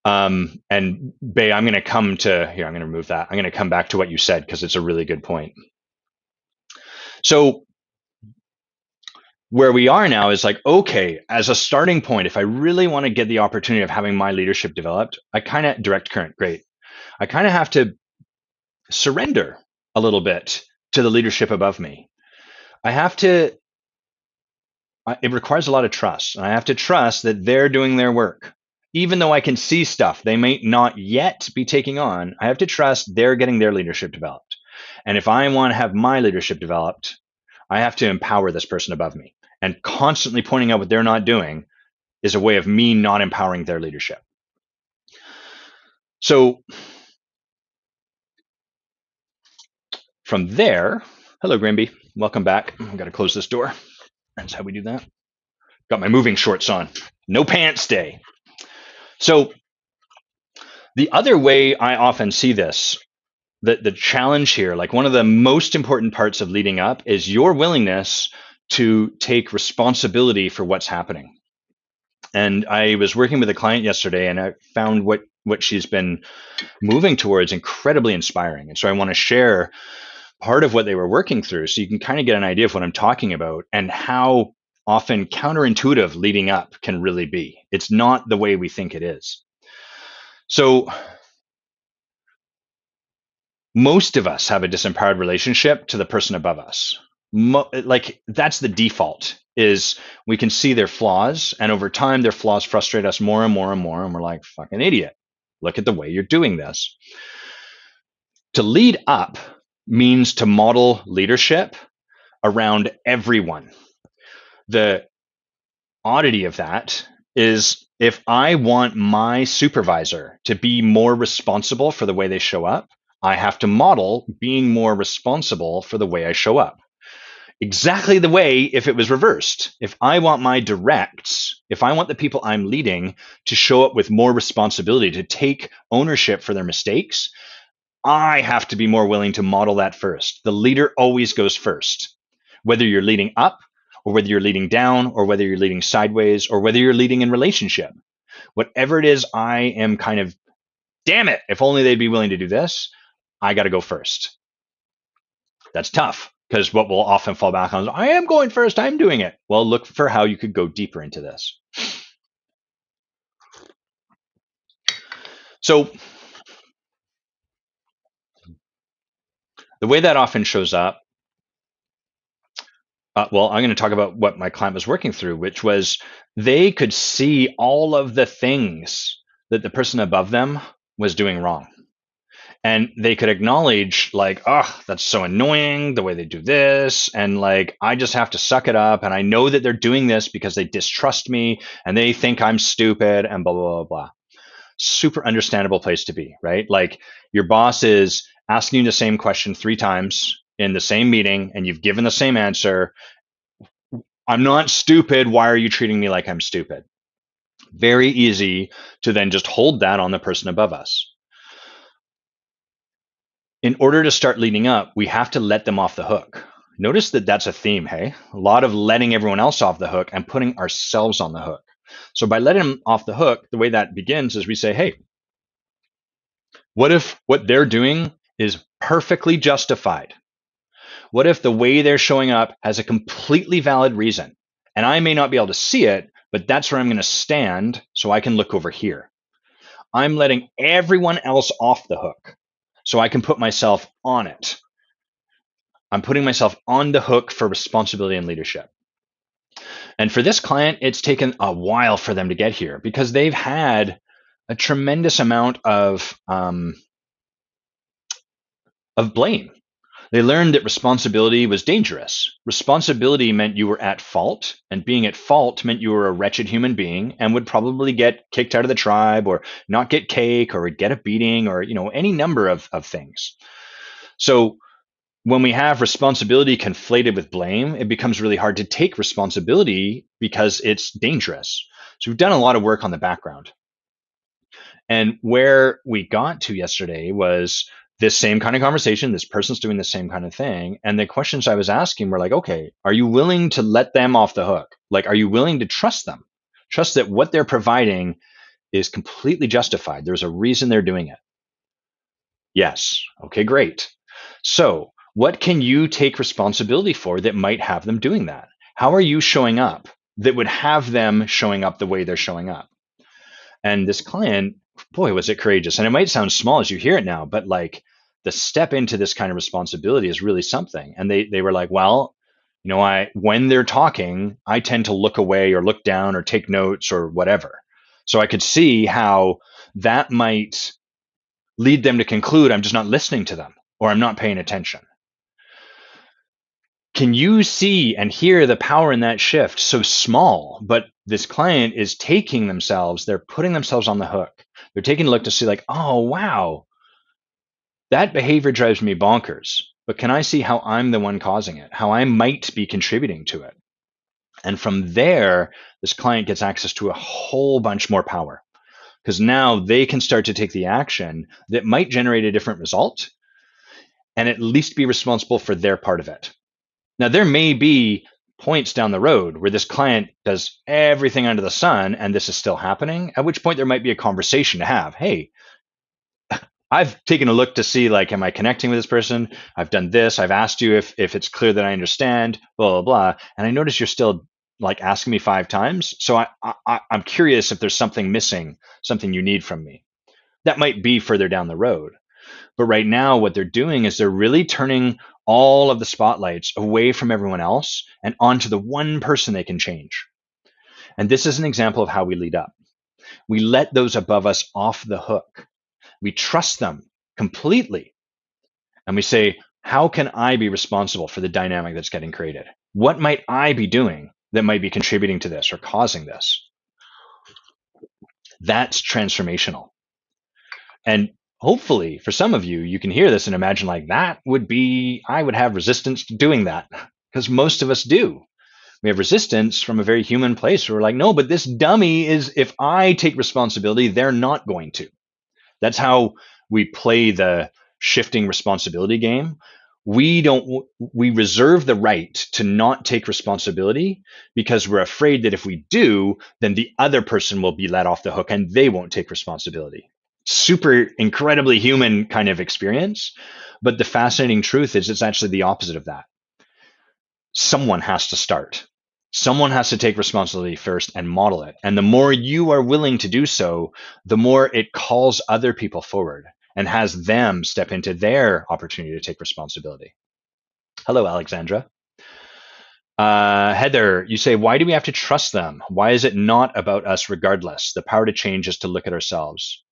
And Bay, I'm going to come to here. I'm going to remove that. I'm going to come back to what you said because it's a really good point. So where we are now is like, okay, as a starting point, if I really want to get the opportunity of having my leadership developed, I kind of direct current, great. I kind of have to surrender a little bit to the leadership above me. I have to, it requires a lot of trust. And I have to trust that they're doing their work. Even though I can see stuff they may not yet be taking on, I have to trust they're getting their leadership developed. And if I want to have my leadership developed, I have to empower this person above me. And constantly pointing out what they're not doing is a way of me not empowering their leadership. So from there, hello, Grimby. Welcome back. I've got to close this door. That's how we do that. Got my moving shorts on. No pants day. So the other way I often see this, the challenge here, like one of the most important parts of leading up is your willingness to take responsibility for what's happening. And I was working with a client yesterday and I found what she's been moving towards incredibly inspiring. And so I want to share part of what they were working through so you can kind of get an idea of what I'm talking about and how often counterintuitive leading up can really be. It's not the way we think it is. So most of us have a disempowered relationship to the person above us. Like that's the default is we can see their flaws and over time their flaws frustrate us more and more and more and we're like, fucking idiot. Look at the way you're doing this. To lead up means to model leadership around everyone. The oddity of that is if I want my supervisor to be more responsible for the way they show up, I have to model being more responsible for the way I show up. Exactly the way if it was reversed. If I want my directs, if I want the people I'm leading to show up with more responsibility, to take ownership for their mistakes, I have to be more willing to model that first. The leader always goes first, whether you're leading up or whether you're leading down or whether you're leading sideways or whether you're leading in relationship. Whatever it is, I am kind of, damn it, if only they'd be willing to do this, I got to go first. That's tough because what we'll often fall back on is, I am going first, I'm doing it. Well, look for how you could go deeper into this. So the way that often shows up, well, I'm going to talk about what my client was working through, which was they could see all of the things that the person above them was doing wrong. And they could acknowledge, like, oh, that's so annoying the way they do this. And like, I just have to suck it up. And I know that they're doing this because they distrust me and they think I'm stupid and blah, blah, blah, blah. Super understandable place to be, right? Like, your boss is asking you the same question 3 times in the same meeting and you've given the same answer. I'm not stupid. Why are you treating me like I'm stupid? Very easy to then just hold that on the person above us. in order to start leading up, we have to let them off the hook. Notice that that's a theme, hey? A lot of letting everyone else off the hook and putting ourselves on the hook. So by letting them off the hook, the way that begins is we say, hey, what if what they're doing is perfectly justified? What if the way they're showing up has a completely valid reason? And I may not be able to see it, but that's where I'm going to stand so I can look over here. I'm letting everyone else off the hook so I can put myself on it. I'm putting myself on the hook for responsibility and leadership. And for this client, it's taken a while for them to get here because they've had a tremendous amount of blame. They learned that responsibility was dangerous. Responsibility meant you were at fault, and being at fault meant you were a wretched human being and would probably get kicked out of the tribe or not get cake or get a beating or any number of things. So when we have responsibility conflated with blame, it becomes really hard to take responsibility because it's dangerous. So we've done a lot of work on the background. And where we got to yesterday was this same kind of conversation. This person's doing the same kind of thing. And the questions I was asking were like, okay, are you willing to let them off the hook? Like, are you willing to trust them? Trust that what they're providing is completely justified. There's a reason they're doing it. Yes. Okay, great. So what can you take responsibility for that might have them doing that? How are you showing up that would have them showing up the way they're showing up? And this client, boy, was it courageous. And it might sound small as you hear it now, but like the step into this kind of responsibility is really something. And they were like, well, when they're talking, I tend to look away or look down or take notes or whatever. So I could see how that might lead them to conclude I'm just not listening to them or I'm not paying attention. Can you see and hear the power in that shift? So small, but this client is taking themselves, they're putting themselves on the hook. They're taking a look to see like, oh, wow, that behavior drives me bonkers. But can I see how I'm the one causing it? How I might be contributing to it? And from there, this client gets access to a whole bunch more power because now they can start to take the action that might generate a different result and at least be responsible for their part of it. Now, there may be points down the road where this client does everything under the sun and this is still happening, at which point there might be a conversation to have. Hey, I've taken a look to see, like, am I connecting with this person? I've done this. I've asked you if it's clear that I understand, blah, blah, blah. And I notice you're still like asking me 5 times. So I'm curious if there's something missing, something you need from me. That might be further down the road. But right now, what they're doing is they're really turning all of the spotlights away from everyone else and onto the one person they can change. And this is an example of how we lead up. We let those above us off the hook. We trust them completely. And we say, how can I be responsible for the dynamic that's getting created? What might I be doing that might be contributing to this or causing this? That's transformational. And hopefully for some of you, you can hear this and imagine like that would be, I would have resistance to doing that because most of us do. We have resistance from a very human place where we're like, no, but this dummy is, if I take responsibility, they're not going to. That's how we play the shifting responsibility game. We reserve the right to not take responsibility because we're afraid that if we do, then the other person will be let off the hook and they won't take responsibility. Super incredibly human kind of experience. But the fascinating truth is it's actually the opposite of that. Someone has to start. Someone has to take responsibility first and model it. And the more you are willing to do so, the more it calls other people forward and has them step into their opportunity to take responsibility. Hello, Alexandra. Heather, you say, why do we have to trust them? Why is it not about us regardless? The power to change is to look at ourselves.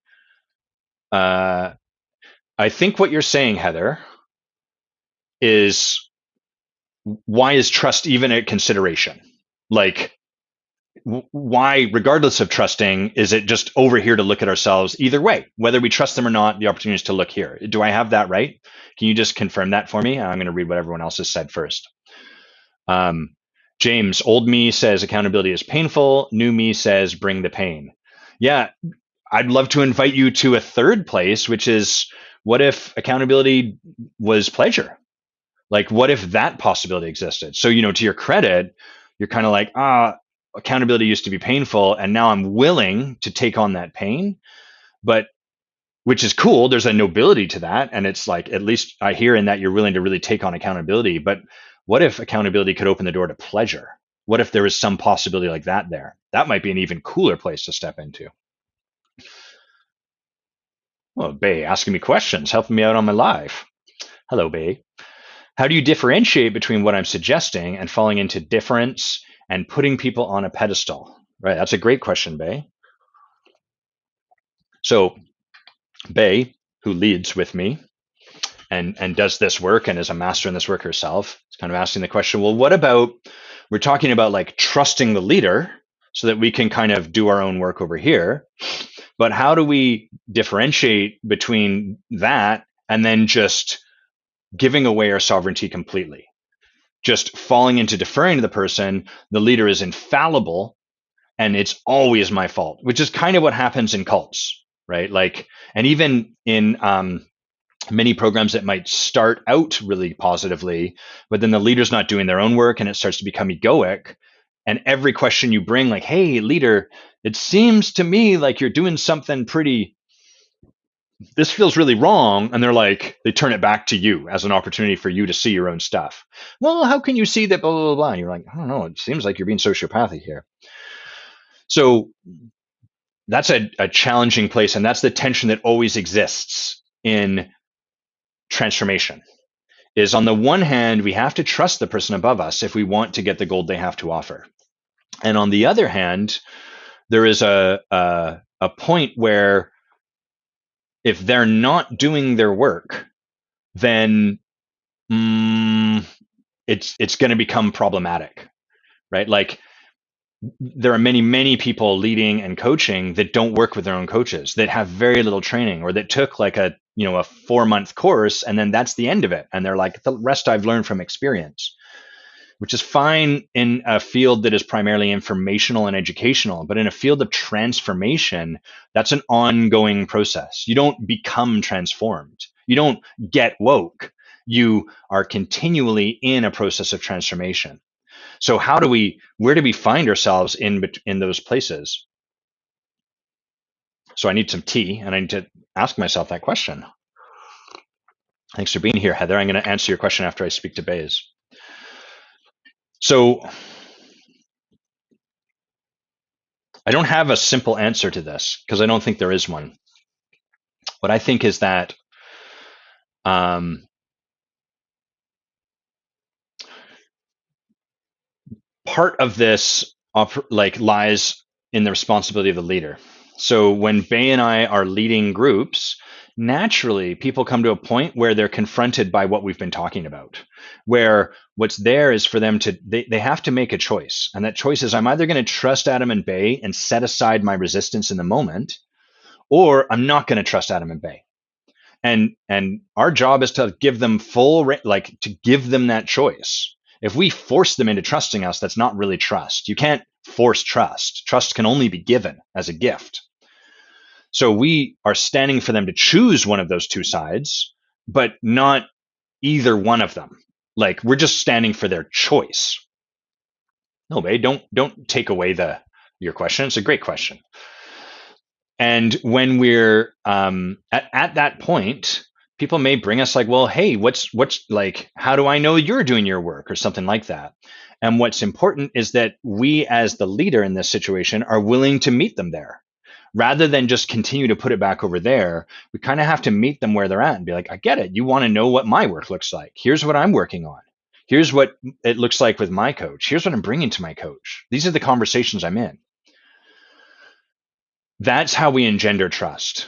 I think what you're saying, Heather, is why is trust even a consideration? Like, why, regardless of trusting, is it just over here to look at ourselves either way? Whether we trust them or not, the opportunity is to look here. Do I have that right? Can you just confirm that for me? I'm going to read what everyone else has said first. James, old me says accountability is painful. New me says bring the pain. Yeah, I'd love to invite you to a third place, which is, what if accountability was pleasure? Like, what if that possibility existed? So, to your credit, you're kind of like, accountability used to be painful, and now I'm willing to take on that pain. But which is cool. There's a nobility to that. And it's like, at least I hear in that you're willing to really take on accountability. But what if accountability could open the door to pleasure? What if there was some possibility like that there? That might be an even cooler place to step into. Well, Bay, asking me questions, helping me out on my live. Hello, Bay. How do you differentiate between what I'm suggesting and falling into difference and putting people on a pedestal? Right. That's a great question, Bay. So, Bay, who leads with me and does this work and is a master in this work herself, is kind of asking the question, well, what about, we're talking about like trusting the leader so that we can kind of do our own work over here. But how do we differentiate between that and then just giving away our sovereignty completely? Just falling into deferring to the person, the leader is infallible, and it's always my fault, which is kind of what happens in cults, right? Like, and even in many programs that might start out really positively, but then the leader's not doing their own work and it starts to become egoic. And every question you bring, like, hey, leader, it seems to me like you're doing something pretty, this feels really wrong. And they're like, they turn it back to you as an opportunity for you to see your own stuff. Well, how can you see that, blah, blah, blah, blah. And you're like, I don't know. It seems like you're being sociopathic here. So that's a challenging place. And that's the tension that always exists in transformation. Is on the one hand, we have to trust the person above us if we want to get the gold they have to offer. And on the other hand, there is a point where if they're not doing their work, then it's going to become problematic, right? Like, there are many people leading and coaching that don't work with their own coaches, that have very little training, or that took like a 4-month course and then that's the end of it. And they're like, the rest I've learned from experience, which is fine in a field that is primarily informational and educational. But in a field of transformation, that's an ongoing process. You don't become transformed. You don't get woke. You are continually in a process of transformation. So where do we find ourselves in those places? So I need some tea and I need to ask myself that question. Thanks for being here, Heather. I'm going to answer your question after I speak to Bays. So I don't have a simple answer to this because I don't think there is one. What I think is that part of this lies in the responsibility of the leader. So when Bay and I are leading groups, naturally people come to a point where they're confronted by what we've been talking about, where what's there is for them to, they have to make a choice. And that choice is, I'm either going to trust Adam and Bay and set aside my resistance in the moment, or I'm not going to trust Adam and Bay. And our job is to give them to give them that choice. If we force them into trusting us, that's not really trust. You can't force trust. Trust can only be given as a gift. So we are standing for them to choose one of those two sides, but not either one of them. Like, we're just standing for their choice. No, Bay, don't take away your question. It's a great question. And when we're at that point, people may bring us like, well, hey, what's like, how do I know you're doing your work, or something like that? And what's important is that we, as the leader in this situation, are willing to meet them there. Rather than just continue to put it back over there, we kind of have to meet them where they're at and be like, I get it. You want to know what my work looks like. Here's what I'm working on. Here's what it looks like with my coach. Here's what I'm bringing to my coach. These are the conversations I'm in. That's how we engender trust.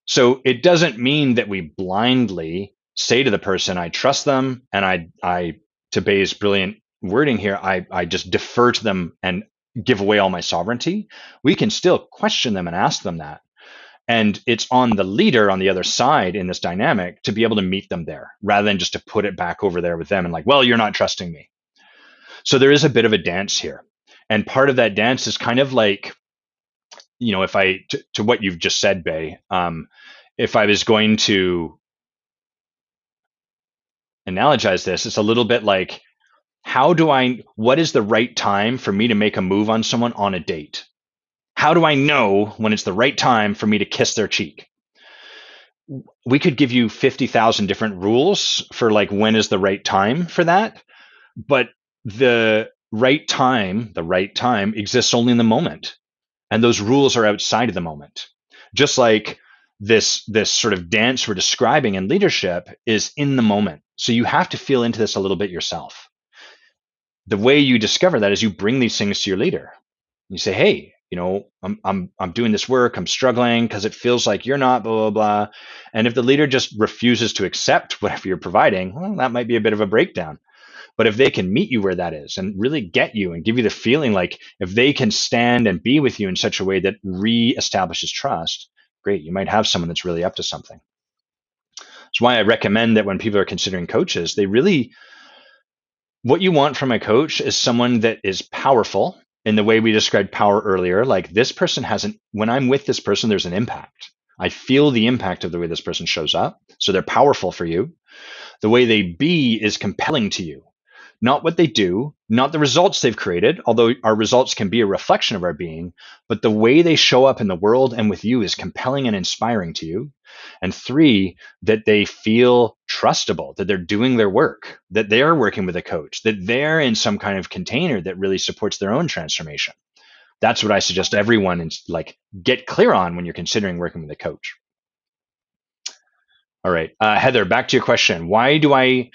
So it doesn't mean that we blindly say to the person, I trust them, and I to Bay's brilliant wording here, I just defer to them and give away all my sovereignty. We can still question them and ask them that. And it's on the leader on the other side in this dynamic to be able to meet them there, rather than just to put it back over there with them and like, well, you're not trusting me. So there is a bit of a dance here. And part of that dance is kind of like if to what you've just said, Bay, if I was going to analogize this, it's a little bit like, what is the right time for me to make a move on someone on a date? How do I know when it's the right time for me to kiss their cheek? We could give you 50,000 different rules for like when is the right time for that, but the right time exists only in the moment, and those rules are outside of the moment. Just like this sort of dance we're describing in leadership is in the moment. So you have to feel into this a little bit yourself. The way you discover that is you bring these things to your leader. You say, hey, I'm doing this work, I'm struggling because it feels like you're not, blah, blah, blah. And if the leader just refuses to accept whatever you're providing, well, that might be a bit of a breakdown. But if they can meet you where that is and really get you and give you the feeling, like if they can stand and be with you in such a way that reestablishes trust, great, you might have someone that's really up to something. That's why I recommend that when people are considering coaches, what you want from a coach is someone that is powerful in the way we described power earlier. Like, this person when I'm with this person, there's an impact. I feel the impact of the way this person shows up. So they're powerful for you. The way they be is compelling to you. Not what they do, not the results they've created, although our results can be a reflection of our being, but the way they show up in the world and with you is compelling and inspiring to you. And 3, that they feel trustable, that they're doing their work, that they're working with a coach, that they're in some kind of container that really supports their own transformation. That's what I suggest everyone get clear on when you're considering working with a coach. All right, Heather, back to your question. Why do I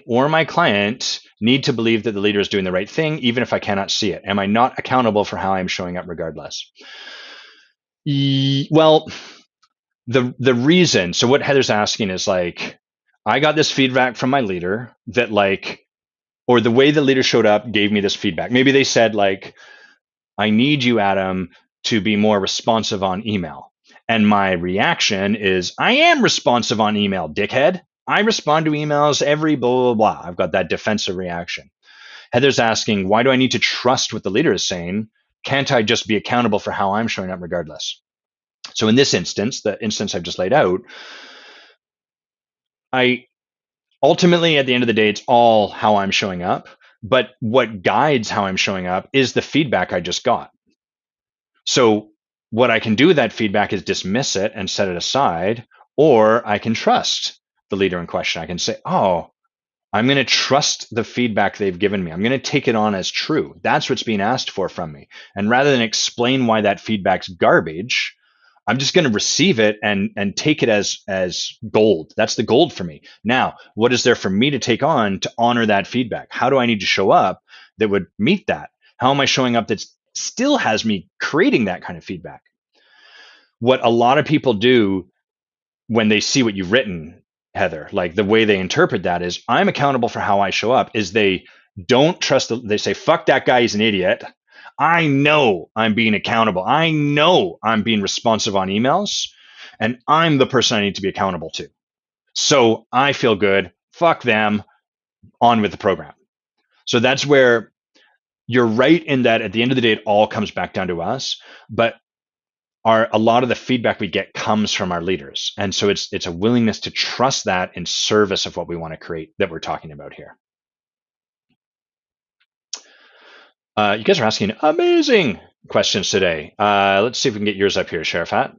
or my client need to believe that the leader is doing the right thing, even if I cannot see it? Am I not accountable for how I'm showing up regardless? Well, the reason. So what Heather's asking is like, I got this feedback from my leader that or the way the leader showed up gave me this feedback. Maybe they said like, I need you, Adam, to be more responsive on email. And my reaction is, I am responsive on email, dickhead. I respond to emails every blah, blah, blah. I've got that defensive reaction. Heather's asking, why do I need to trust what the leader is saying? Can't I just be accountable for how I'm showing up regardless? So in this instance, the instance I've just laid out, ultimately, at the end of the day, it's all how I'm showing up. But what guides how I'm showing up is the feedback I just got. So what I can do with that feedback is dismiss it and set it aside, or I can trust the leader in question. I can say, oh, I'm going to trust the feedback they've given me. I'm going to take it on as true. That's what's being asked for from me. And rather than explain why that feedback's garbage, I'm just going to receive it and take it as gold. That's the gold for me. Now, what is there for me to take on to honor that feedback? How do I need to show up that would meet that? How am I showing up that still has me creating that kind of feedback? What a lot of people do when they see what you've written, Heather, like the way they interpret that is, I'm accountable for how I show up, is they don't trust, they say, fuck that guy, he's an idiot. I know I'm being accountable. I know I'm being responsive on emails, and I'm the person I need to be accountable to. So I feel good. Fuck them. On with the program. So that's where you're right in that at the end of the day, it all comes back down to us. But a lot of the feedback we get comes from our leaders. And so it's a willingness to trust that in service of what we want to create that we're talking about here. You guys are asking amazing questions today. Let's see if we can get yours up here, Sharafat.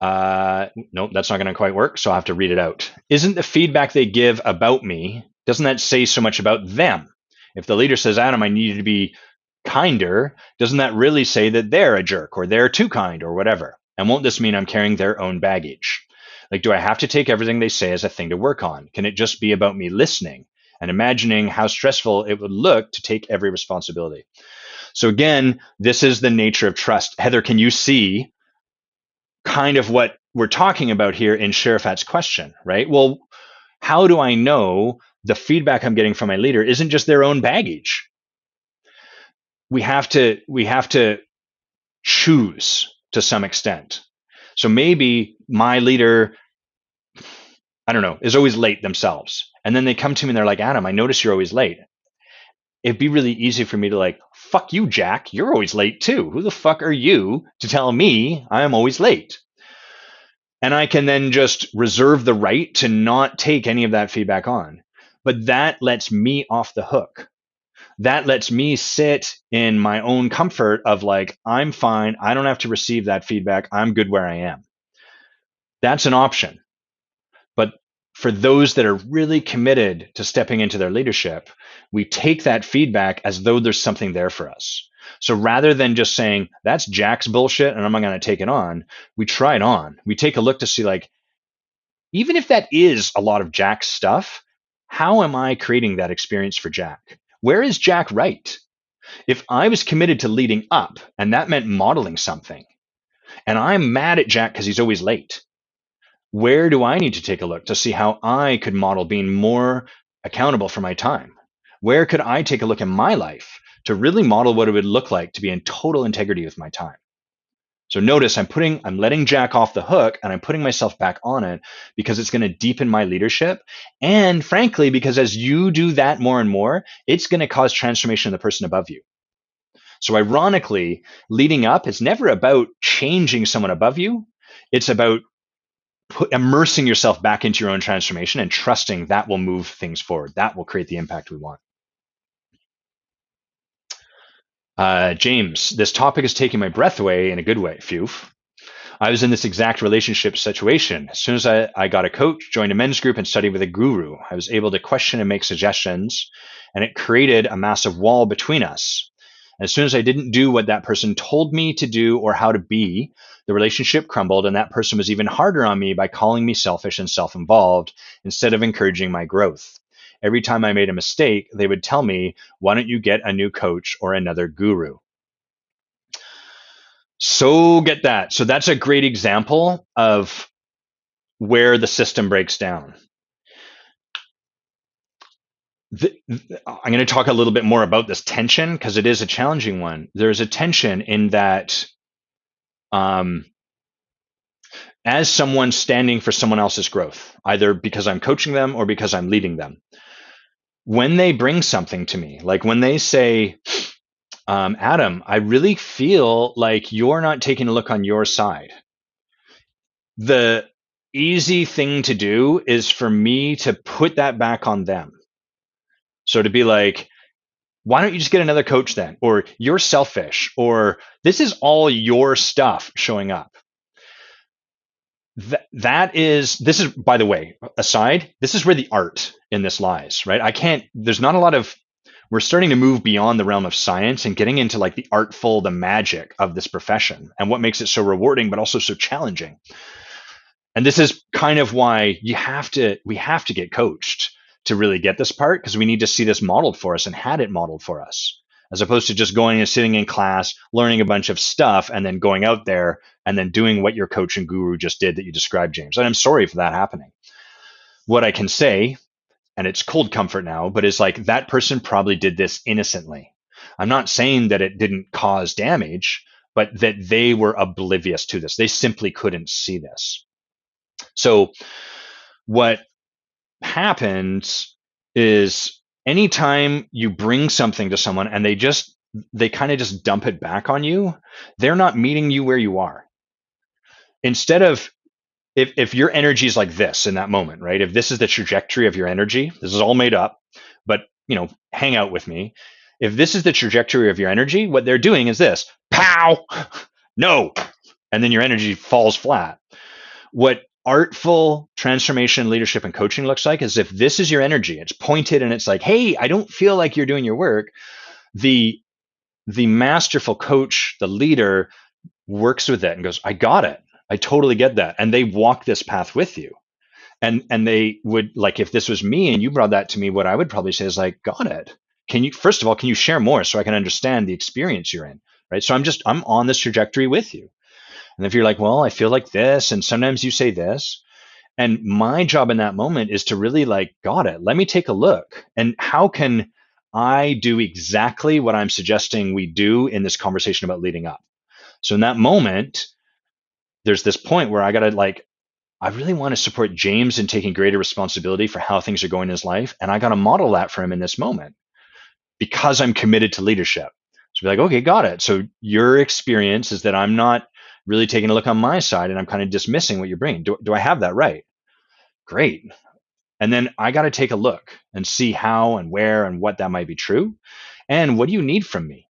Nope, that's not going to quite work, so I'll have to read it out. Isn't the feedback they give about me, doesn't that say so much about them? If the leader says, Adam, I need you to be kinder, doesn't that really say that they're a jerk or they're too kind or whatever? And won't this mean I'm carrying their own baggage? Like, do I have to take everything they say as a thing to work on? Can it just be about me listening and imagining how stressful it would look to take every responsibility? So again, this is the nature of trust. Heather, can you see kind of what we're talking about here in Sharafat's question, right? Well, how do I know the feedback I'm getting from my leader isn't just their own baggage? We have to choose to some extent. So maybe my leader, I don't know, is always late themselves. And then they come to me and they're like, Adam, I notice you're always late. it'd be really easy for me to like, fuck you, Jack. You're always late too. Who the fuck are you to tell me I'm always late? And I can then just reserve the right to not take any of that feedback on. But that lets me off the hook. That lets me sit in my own comfort of like, I'm fine. I don't have to receive that feedback. I'm good where I am. That's an option. But for those that are really committed to stepping into their leadership, we take that feedback as though there's something there for us. So rather than just saying, that's Jack's bullshit and I'm not going to take it on, we try it on. We take a look to see, like, even if that is a lot of Jack's stuff, how am I creating that experience for Jack? Where is Jack right? If I was committed to leading up and that meant modeling something, and I'm mad at Jack because he's always late, where do I need to take a look to see how I could model being more accountable for my time? Where could I take a look in my life to really model what it would look like to be in total integrity with my time? So notice I'm letting Jack off the hook and I'm putting myself back on it because it's going to deepen my leadership. And frankly, because as you do that more and more, it's going to cause transformation in the person above you. So ironically, leading up is never about changing someone above you. It's about immersing yourself back into your own transformation and trusting that will move things forward. That will create the impact we want. James, this topic is taking my breath away in a good way. Phew. I was in this exact relationship situation. As soon as I got a coach, joined a men's group, and studied with a guru, I was able to question and make suggestions, and it created a massive wall between us. As soon as I didn't do what that person told me to do or how to be, the relationship crumbled, and that person was even harder on me by calling me selfish and self-involved instead of encouraging my growth. Every time I made a mistake, they would tell me, why don't you get a new coach or another guru? So get that. So that's a great example of where the system breaks down. I'm going to talk a little bit more about this tension because it is a challenging one. There's a tension in that as someone standing for someone else's growth, either because I'm coaching them or because I'm leading them, when they bring something to me, like when they say, Adam, I really feel like you're not taking a look on your side. The easy thing to do is for me to put that back on them. So to be like, why don't you just get another coach then? Or you're selfish, or this is all your stuff showing up. This is, by the way, aside, this is where the art in this lies, right? There's not a lot of, we're starting to move beyond the realm of science and getting into like the artful, the magic of this profession and what makes it so rewarding, but also so challenging. And this is kind of why we have to get coached to really get this part, because we need to see this modeled for us and had it modeled for us, as opposed to just going and sitting in class, learning a bunch of stuff, and then going out there and then doing what your coach and guru just did that you described, James. And I'm sorry for that happening. What I can say, and it's cold comfort now, but is like that person probably did this innocently. I'm not saying that it didn't cause damage, but that they were oblivious to this. They simply couldn't see this. So what happens is anytime you bring something to someone and they kind of just dump it back on you, they're not meeting you where you are. Instead of, if your energy is like this in that moment, right? If this is the trajectory of your energy, this is all made up, but hang out with me. If this is the trajectory of your energy, what they're doing is this: pow, no, and then your energy falls flat. What artful transformation, leadership, and coaching looks like is if this is your energy, it's pointed and it's like, hey, I don't feel like you're doing your work. The masterful coach, the leader, works with it and goes, I got it. I totally get that. And they walk this path with you. And they would, like, if this was me and you brought that to me, what I would probably say is like, got it. First of all, can you share more so I can understand the experience you're in? Right. So I'm on this trajectory with you. And if you're like, well, I feel like this, and sometimes you say this, and my job in that moment is to really like, got it. Let me take a look. And how can I do exactly what I'm suggesting we do in this conversation about leading up? So in that moment, there's this point where I got to like, I really want to support James in taking greater responsibility for how things are going in his life. And I got to model that for him in this moment. because I'm committed to leadership. So be like, okay, got it. So your experience is that I'm not really taking a look on my side and I'm kind of dismissing what you're bringing. Do I have that right? Great. And then I got to take a look and see how and where and what that might be true. And what do you need from me?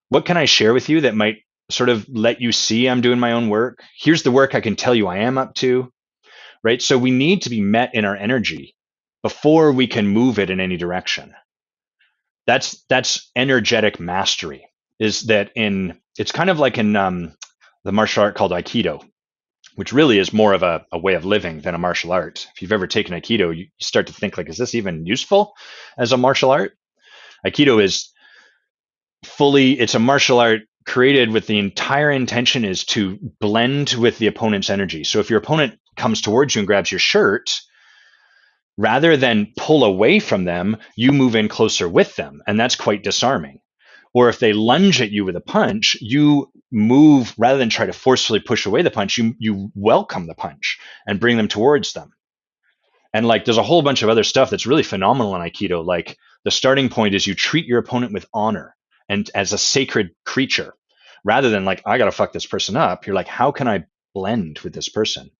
What can I share with you that might sort of let you see I'm doing my own work? Here's the work I can tell you I am up to, right? So we need to be met in our energy before we can move it in any direction. That's energetic mastery. Is that in it's kind of like in the martial art called Aikido, which really is more of a way of living than a martial art. If you've ever taken Aikido, you start to think like, is this even useful as a martial art? Aikido is it's a martial art created with the entire intention is to blend with the opponent's energy. So if your opponent comes towards you and grabs your shirt, rather than pull away from them, you move in closer with them. And that's quite disarming. Or if they lunge at you with a punch, you move rather than try to forcefully push away the punch, you welcome the punch and bring them towards them. And like there's a whole bunch of other stuff that's really phenomenal in Aikido. Like the starting point is you treat your opponent with honor and as a sacred creature. Rather than like, I gotta fuck this person up, you're like, how can I blend with this person?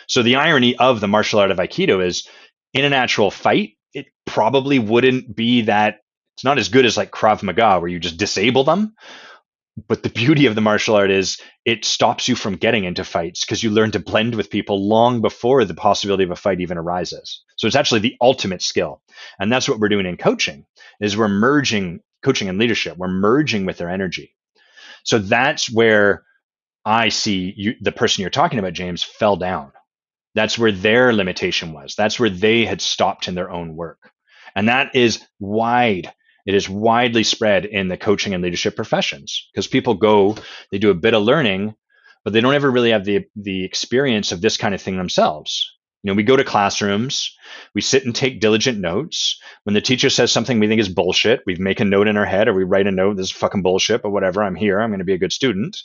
So the irony of the martial art of Aikido is in an actual fight, it probably wouldn't be that it's not as good as like Krav Maga where you just disable them. But the beauty of the martial art is it stops you from getting into fights because you learn to blend with people long before the possibility of a fight even arises. So it's actually the ultimate skill. And that's what we're doing in coaching is we're merging coaching and leadership. We're merging with their energy. So that's where I see the person you're talking about, James, fell down. That's where their limitation was. That's where they had stopped in their own work. And that is wide. It is widely spread in the coaching and leadership professions because people go, they do a bit of learning, but they don't ever really have the experience of this kind of thing themselves. You know, we go to classrooms, we sit and take diligent notes. When the teacher says something we think is bullshit, we make a note in our head or we write a note, this is fucking bullshit, but whatever, I'm here, I'm going to be a good student.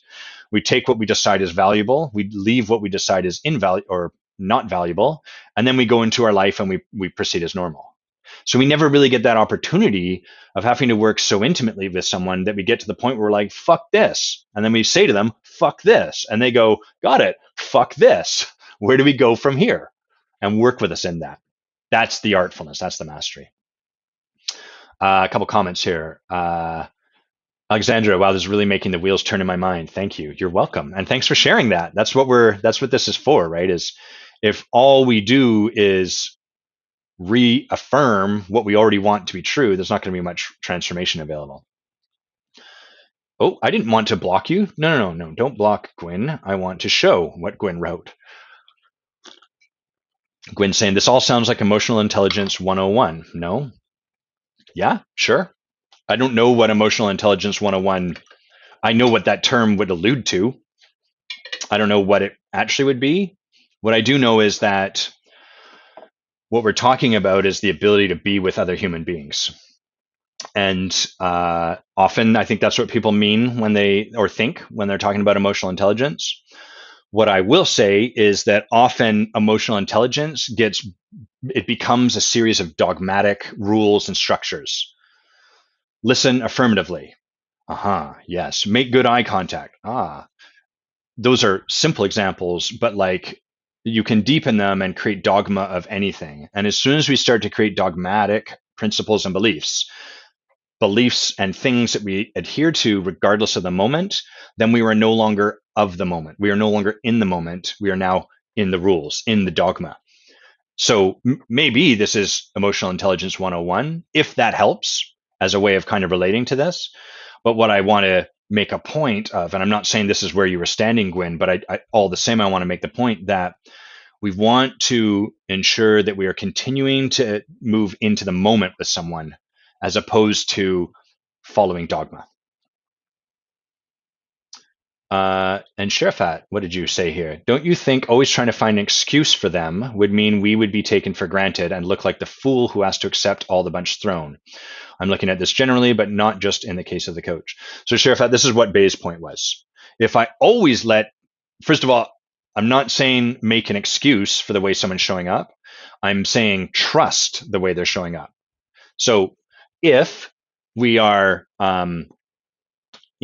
We take what we decide is valuable, we leave what we decide is invaluable or not valuable, and then we go into our life and we proceed as normal. So we never really get that opportunity of having to work so intimately with someone that we get to the point where we're like, fuck this. And then we say to them, fuck this. And they go, got it, fuck this. Where do we go from here? And work with us in that. That's the artfulness. That's the mastery. A couple comments here. Alexandra, wow, this is really making the wheels turn in my mind. Thank you. You're welcome. And thanks for sharing that. That's what this is for, right? Is if all we do is reaffirm what we already want to be true, there's not going to be much transformation available. Oh, I didn't want to block you. No. Don't block Gwyn. I want to show what Gwyn wrote. Gwyn saying, this all sounds like emotional intelligence 101. No? Yeah, sure. I don't know what emotional intelligence 101, I know what that term would allude to. I don't know what it actually would be. What I do know is that what we're talking about is the ability to be with other human beings. And often I think that's what people mean when think when they're talking about emotional intelligence. What I will say is that often emotional intelligence becomes a series of dogmatic rules and structures. Listen affirmatively. Yes. Make good eye contact. Those are simple examples, but like you can deepen them and create dogma of anything. And as soon as we start to create dogmatic principles and beliefs and things that we adhere to regardless of the moment, then we are no longer of the moment. We are no longer in the moment. We are now in the rules, in the dogma. So maybe this is emotional intelligence 101, if that helps as a way of kind of relating to this. But what I want to make a point of, and I'm not saying this is where you were standing, Gwyn, but I all the same, I want to make the point that we want to ensure that we are continuing to move into the moment with someone as opposed to following dogma. And Sherifat, what did you say here? Don't you think always trying to find an excuse for them would mean we would be taken for granted and look like the fool who has to accept all the bunch thrown? I'm looking at this generally, but not just in the case of the coach. So Sherifat, this is what Bay's point was. If I always first of all, I'm not saying make an excuse for the way someone's showing up. I'm saying trust the way they're showing up. So if we are in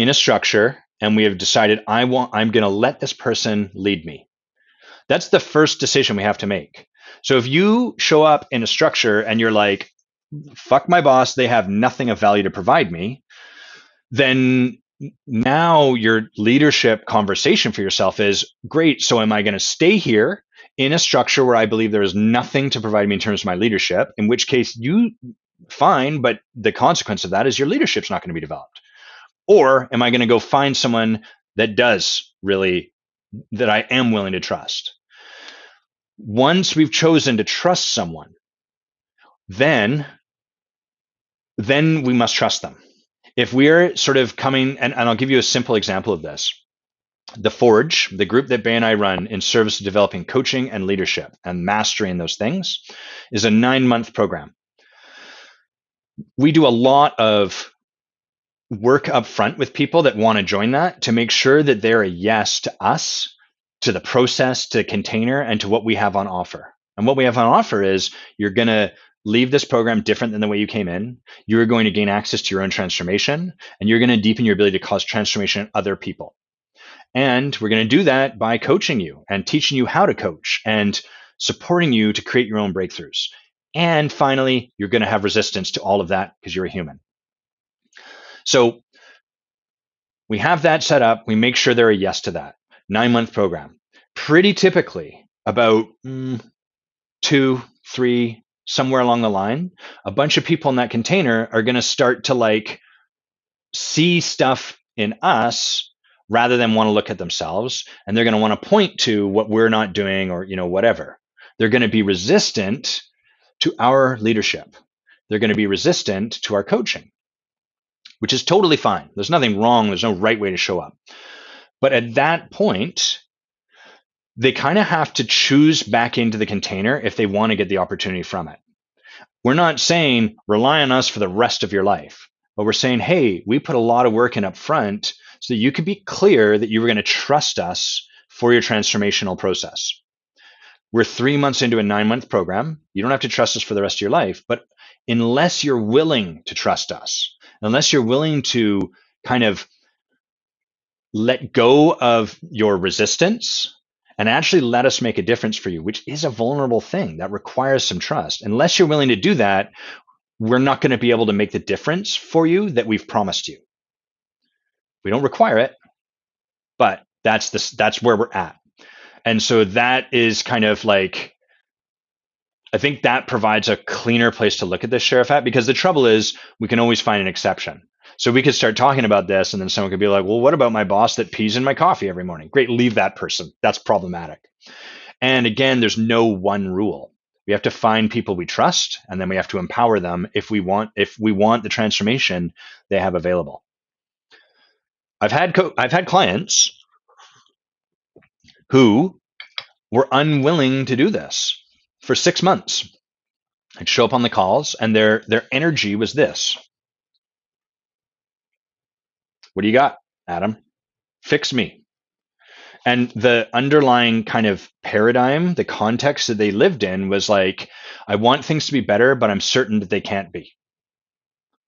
a structure and we have decided I'm going to let this person lead me. That's the first decision we have to make. So if you show up in a structure and you're like, fuck my boss, they have nothing of value to provide me, then now your leadership conversation for yourself is, great, so am I going to stay here in a structure where I believe there is nothing to provide me in terms of my leadership, in which case you fine, but the consequence of that is your leadership's not going to be developed. Or am I going to go find someone that does really, that I am willing to trust? Once we've chosen to trust someone, then we must trust them. If we're sort of coming, and I'll give you a simple example of this. The Forge, the group that Bay and I run in service to developing coaching and leadership and mastering those things, is a 9-month program. We do a lot of work up front with people that want to join that to make sure that they're a yes to us, to the process, to container, and to what we have on offer. And what we have on offer is you're going to leave this program different than the way you came in. You're going to gain access to your own transformation, and you're going to deepen your ability to cause transformation in other people. And we're going to do that by coaching you and teaching you how to coach and supporting you to create your own breakthroughs. And finally, you're going to have resistance to all of that because you're a human. So we have that set up. We make sure they're a yes to that. 9-month program. Pretty typically, about 2, 3, somewhere along the line, a bunch of people in that container are going to start to like see stuff in us rather than want to look at themselves, and they're going to want to point to what we're not doing, or whatever. They're going to be resistant to our leadership. They're going to be resistant to our coaching, which is totally fine. There's nothing wrong. There's no right way to show up. But at that point, they kind of have to choose back into the container if they want to get the opportunity from it. We're not saying rely on us for the rest of your life, but we're saying, hey, we put a lot of work in up front so that you could be clear that you were going to trust us for your transformational process. We're 3 months into a 9-month program. You don't have to trust us for the rest of your life, but unless you're willing to trust us, unless you're willing to kind of let go of your resistance and actually let us make a difference for you, which is a vulnerable thing that requires some trust. Unless you're willing to do that, we're not going to be able to make the difference for you that we've promised you. We don't require it, but that's where we're at. And so that is kind of like, I think that provides a cleaner place to look at this, Sheriff, at, because the trouble is we can always find an exception. So we could start talking about this, and then someone could be like, well, what about my boss that pees in my coffee every morning? Great, leave that person. That's problematic. And again, there's no one rule. We have to find people we trust, and then we have to empower them if we want the transformation they have available. I've had clients who were unwilling to do this for 6 months. I'd show up on the calls, and their energy was this. What do you got, Adam? Fix me. And the underlying kind of paradigm, the context that they lived in was like, I want things to be better, but I'm certain that they can't be.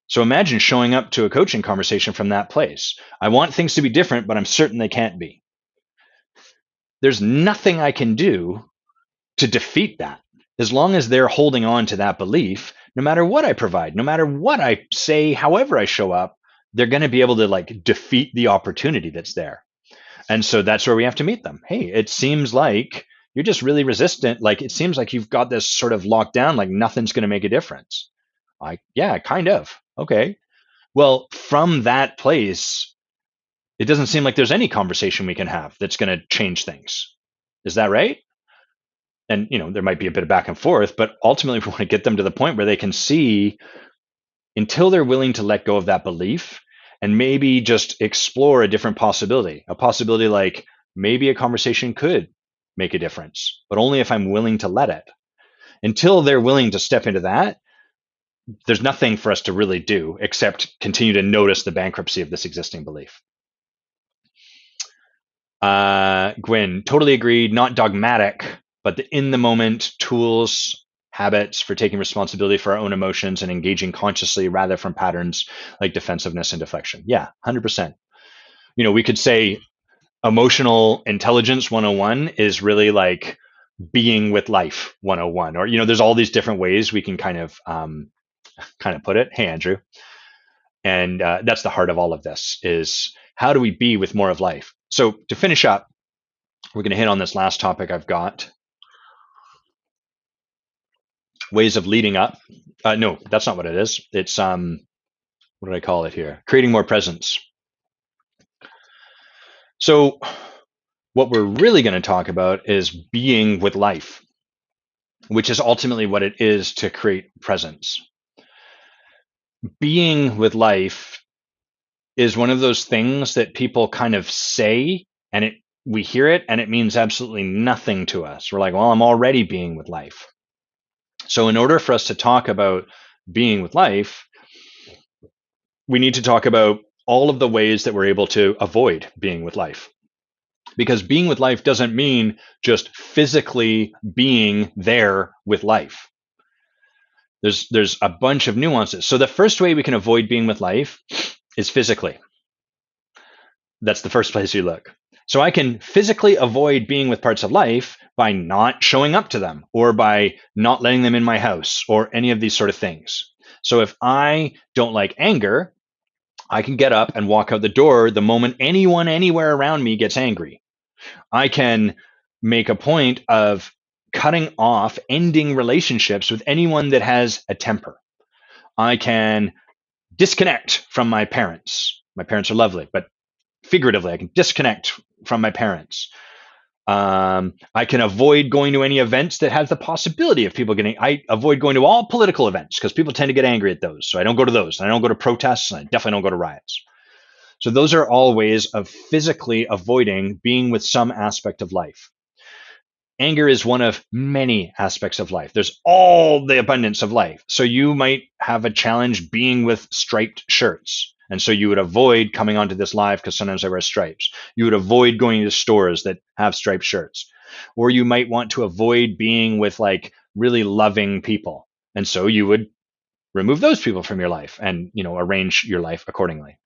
So imagine showing up to a coaching conversation from that place. I want things to be different, but I'm certain they can't be. There's nothing I can do to defeat that. As long as they're holding on to that belief, no matter what I provide, no matter what I say, however I show up, they're going to be able to like defeat the opportunity that's there. And so that's where we have to meet them. Hey, it seems like you're just really resistant. Like it seems like you've got this sort of locked down, like nothing's going to make a difference. Like, yeah, kind of. Okay. Well, from that place, it doesn't seem like there's any conversation we can have that's going to change things. Is that right? And, there might be a bit of back and forth, but ultimately we want to get them to the point where they can see, until they're willing to let go of that belief and maybe just explore a different possibility, a possibility like maybe a conversation could make a difference, but only if I'm willing to let it. Until they're willing to step into that, there's nothing for us to really do except continue to notice the bankruptcy of this existing belief. Gwyn, totally agreed. Not dogmatic, but the in the moment tools habits, for taking responsibility for our own emotions and engaging consciously rather from patterns like defensiveness and deflection. Yeah, 100%. We could say emotional intelligence 101 is really like being with life 101, or there's all these different ways we can kind of put it. Hey, Andrew. And that's the heart of all of this, is how do we be with more of life? So to finish up, we're going to hit on this last topic I've got. Ways of leading up. No, that's not what it is. It's what did I call it here? Creating more presence. So what we're really going to talk about is being with life, which is ultimately what it is to create presence. Being with life is one of those things that people kind of say, and we hear it and it means absolutely nothing to us. We're like, well, I'm already being with life. So in order for us to talk about being with life, we need to talk about all of the ways that we're able to avoid being with life. Because being with life doesn't mean just physically being there with life. There's a bunch of nuances. So the first way we can avoid being with life is physically. That's the first place you look. So I can physically avoid being with parts of life by not showing up to them, or by not letting them in my house, or any of these sort of things. So if I don't like anger, I can get up and walk out the door the moment anyone anywhere around me gets angry. I can make a point of cutting off, ending relationships with anyone that has a temper. I can disconnect from my parents. My parents are lovely, but figuratively, I can disconnect from my parents. I can avoid going to any events that has the possibility of people getting. I avoid going to all political events because people tend to get angry at those. So I don't go to those. I don't go to protests, and I definitely don't go to riots. So those are all ways of physically avoiding being with some aspect of life. Anger is one of many aspects of life. There's all the abundance of life. So you might have a challenge being with striped shirts. And so you would avoid coming onto this live because sometimes I wear stripes. You would avoid going to stores that have striped shirts. Or you might want to avoid being with like really loving people. And so you would remove those people from your life and, arrange your life accordingly.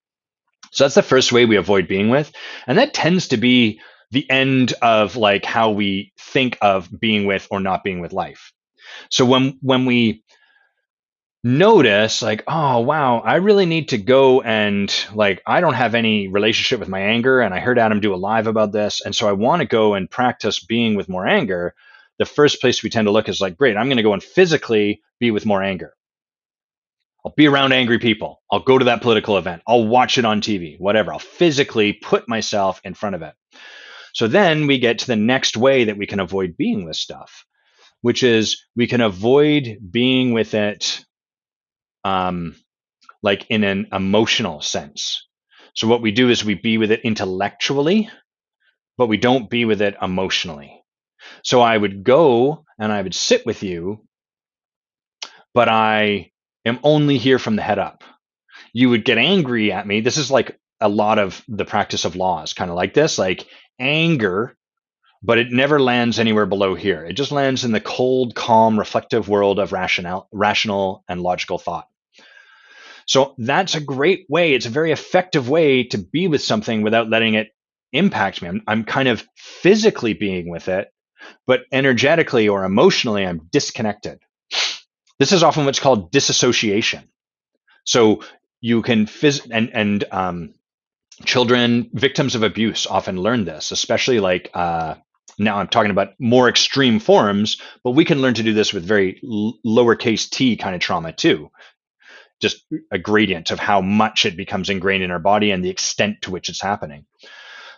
So that's the first way we avoid being with. And that tends to be the end of like how we think of being with or not being with life. So when we notice like, oh wow, I really need to go, and like I don't have any relationship with my anger, and I heard Adam do a live about this, and so I want to go and practice being with more anger, the first place we tend to look is like, great, I'm going to go and physically be with more anger. I'll be around angry people. I'll go to that political event. I'll watch it on TV, whatever. I'll physically put myself in front of it. So then we get to the next way that we can avoid being with stuff, which is we can avoid being with it like in an emotional sense. So what we do is we be with it intellectually, but we don't be with it emotionally. So I would go and I would sit with you, but I am only here from the head up. You would get angry at me. This is like a lot of the practice of law is kind of like this, like anger, but it never lands anywhere below here. It just lands in the cold, calm, reflective world of rational and logical thought. So that's a great way. It's a very effective way to be with something without letting it impact me. I'm kind of physically being with it, but energetically or emotionally, I'm disconnected. This is often what's called disassociation. So you can children, victims of abuse, often learn this, especially like now I'm talking about more extreme forms, but we can learn to do this with very lowercase t kind of trauma too. Just a gradient of how much it becomes ingrained in our body and the extent to which it's happening.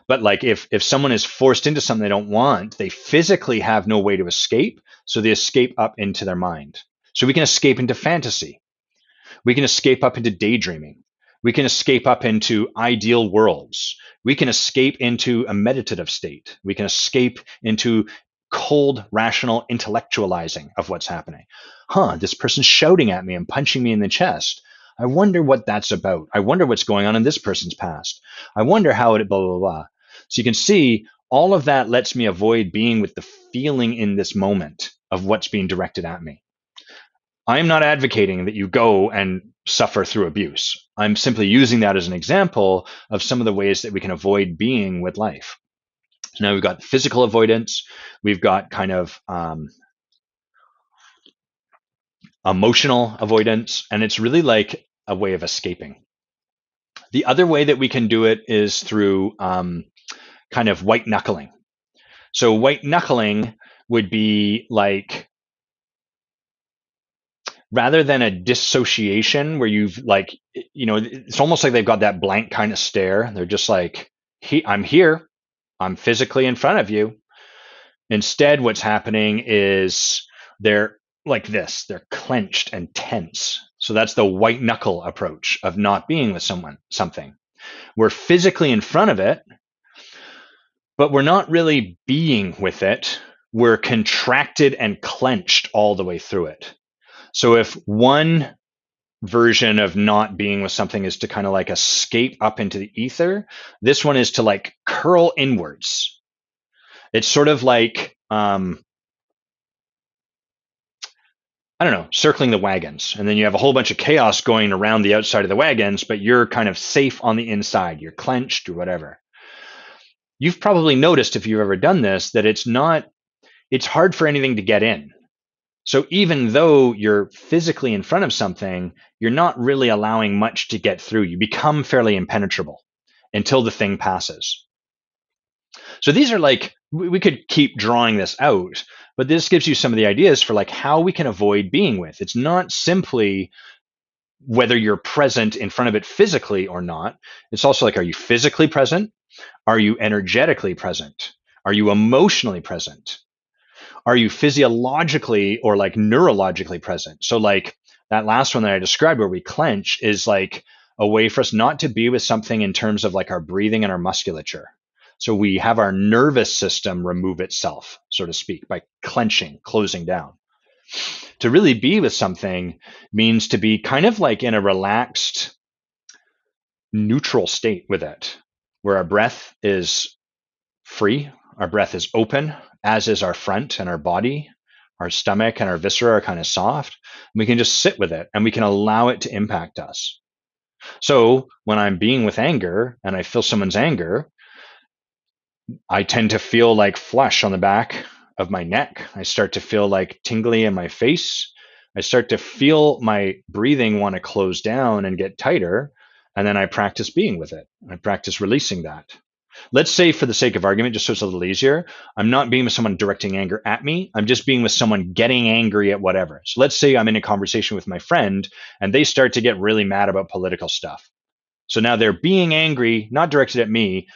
But like if someone is forced into something they don't want, they physically have no way to escape, so they escape up into their mind. So we can escape into fantasy. We can escape up into daydreaming. We can escape up into ideal worlds. We can escape into a meditative state. We can escape into cold, rational intellectualizing of what's happening. This person's shouting at me and punching me in the chest. I wonder what that's about. I wonder what's going on in this person's past. I wonder how it blah, blah, blah. So you can see all of that lets me avoid being with the feeling in this moment of what's being directed at me. I'm not advocating that you go and suffer through abuse. I'm simply using that as an example of some of the ways that we can avoid being with life. So now we've got physical avoidance, we've got kind of emotional avoidance, and it's really like a way of escaping. The other way that we can do it is through kind of white knuckling. So white knuckling would be like, rather than a dissociation where you've like, it's almost like they've got that blank kind of stare. They're just like, I'm here, I'm physically in front of you. Instead, what's happening is they're like this, they're clenched and tense. So that's the white knuckle approach of not being with something. We're physically in front of it, but we're not really being with it. We're contracted and clenched all the way through it. So if one version of not being with something is to kind of like escape up into the ether, this one is to like curl inwards. It's sort of like, I don't know, circling the wagons. And then you have a whole bunch of chaos going around the outside of the wagons, but you're kind of safe on the inside. You're clenched or whatever. You've probably noticed, if you've ever done this, that it's hard for anything to get in. So even though you're physically in front of something, you're not really allowing much to get through. You become fairly impenetrable until the thing passes. So these are like, we could keep drawing this out, but this gives you some of the ideas for like how we can avoid being with. It's not simply whether you're present in front of it physically or not. It's also like, are you physically present? Are you energetically present? Are you emotionally present? Are you physiologically or like neurologically present? So like that last one that I described where we clench is like a way for us not to be with something in terms of like our breathing and our musculature. So we have our nervous system remove itself, so to speak, by clenching, closing down. To really be with something means to be kind of like in a relaxed, neutral state with it, where our breath is free, our breath is open, as is our front and our body. Our stomach and our viscera are kind of soft. We can just sit with it and we can allow it to impact us. So when I'm being with anger and I feel someone's anger, I tend to feel like flush on the back of my neck. I start to feel like tingly in my face. I start to feel my breathing want to close down and get tighter. And then I practice being with it. I practice releasing that. Let's say, for the sake of argument, just so it's a little easier, I'm not being with someone directing anger at me. I'm just being with someone getting angry at whatever. So let's say I'm in a conversation with my friend and they start to get really mad about political stuff. So now they're being angry, not directed at me,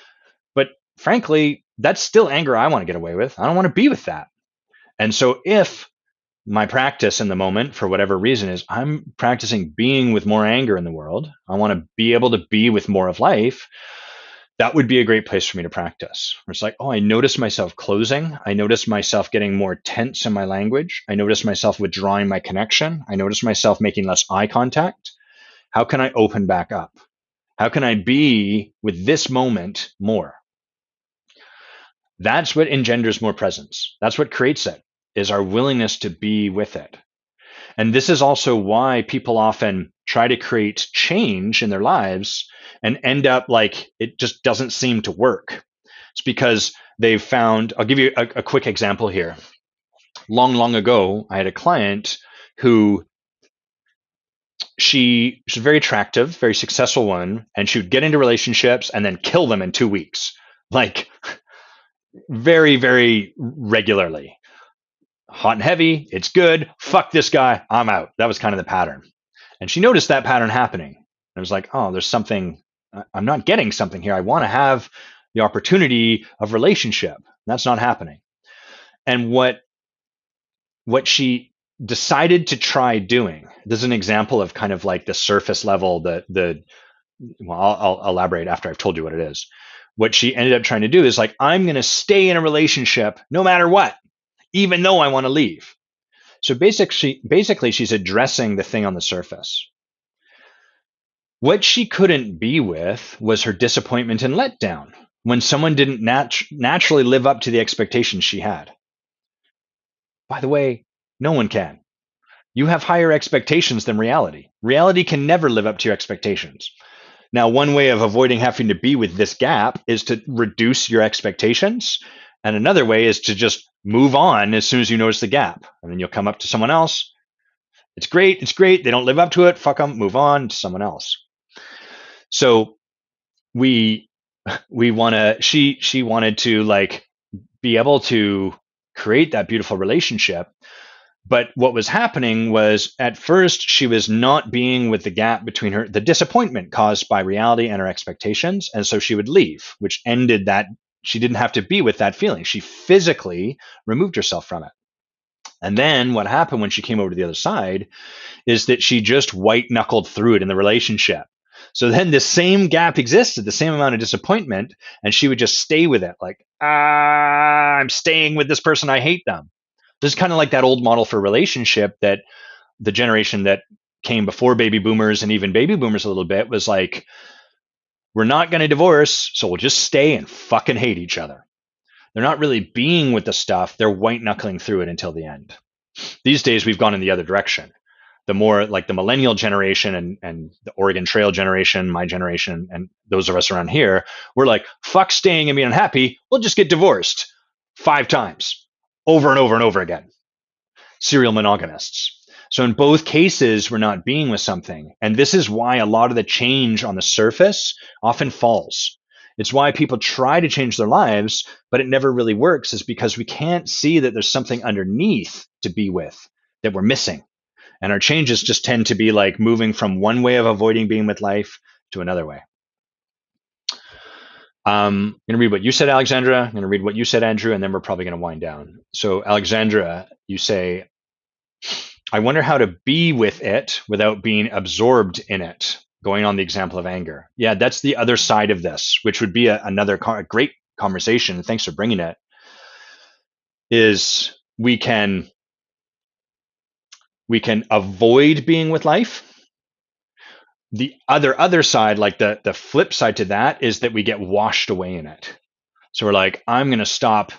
but frankly, that's still anger I want to get away with. I don't want to be with that. And so if my practice in the moment, for whatever reason, is I'm practicing being with more anger in the world, I want to be able to be with more of life, that would be a great place for me to practice. It's like, oh, I notice myself closing. I notice myself getting more tense in my language. I notice myself withdrawing my connection. I notice myself making less eye contact. How can I open back up? How can I be with this moment more? That's what engenders more presence. That's what creates it, is our willingness to be with it. And this is also why people often try to create change in their lives and end up like it just doesn't seem to work. It's because they've found, I'll give you a quick example here. Long, long ago, I had a client who she's very attractive, very successful one, and she would get into relationships and then kill them in 2 weeks. Like very, very regularly. Hot and heavy, it's good. Fuck this guy, I'm out. That was kind of the pattern. And she noticed that pattern happening. I was like, oh, there's something, I'm not getting something here. I want to have the opportunity of relationship. That's not happening. And what she decided to try doing, this is an example of kind of like the surface level, well, I'll elaborate after I've told you what it is. What she ended up trying to do is like, I'm going to stay in a relationship no matter what, even though I want to leave. So basically, she's addressing the thing on the surface. What she couldn't be with was her disappointment and letdown when someone didn't naturally live up to the expectations she had. By the way, no one can. You have higher expectations than reality. Reality can never live up to your expectations. Now, one way of avoiding having to be with this gap is to reduce your expectations. And another way is to just move on as soon as you notice the gap. And then you'll come up to someone else. It's great. It's great. They don't live up to it. Fuck them. Move on to someone else. So we want to, she wanted to like be able to create that beautiful relationship. But what was happening was at first she was not being with the gap between her, the disappointment caused by reality and her expectations. And so she would leave, which ended that she didn't have to be with that feeling. She physically removed herself from it. And then what happened when she came over to the other side is that she just white knuckled through it in the relationship. So then the same gap existed, the same amount of disappointment, and she would just stay with it. Like, I'm staying with this person. I hate them. This is kind of like that old model for relationship that the generation that came before baby boomers and even baby boomers a little bit was like, we're not going to divorce, so we'll just stay and fucking hate each other. They're not really being with the stuff. They're white knuckling through it until the end. These days, we've gone in the other direction. The more like the millennial generation and the Oregon Trail generation, my generation, and those of us around here, we're like, fuck staying and being unhappy. We'll just get divorced 5 times over and over and over again. Serial monogamists. So in both cases, we're not being with something. And this is why a lot of the change on the surface often falls. It's why people try to change their lives, but it never really works, is because we can't see that there's something underneath to be with that we're missing. And our changes just tend to be like moving from one way of avoiding being with life to another way. I'm going to read what you said, Alexandra. I'm going to read what you said, Andrew, and then we're probably going to wind down. So, Alexandra, you say, I wonder how to be with it without being absorbed in it, going on the example of anger. Yeah, that's the other side of this, which would be another great conversation. Thanks for bringing it. Is we can avoid being with life. The other side, like the flip side to that, is that we get washed away in it. So we're like, I'm going to stop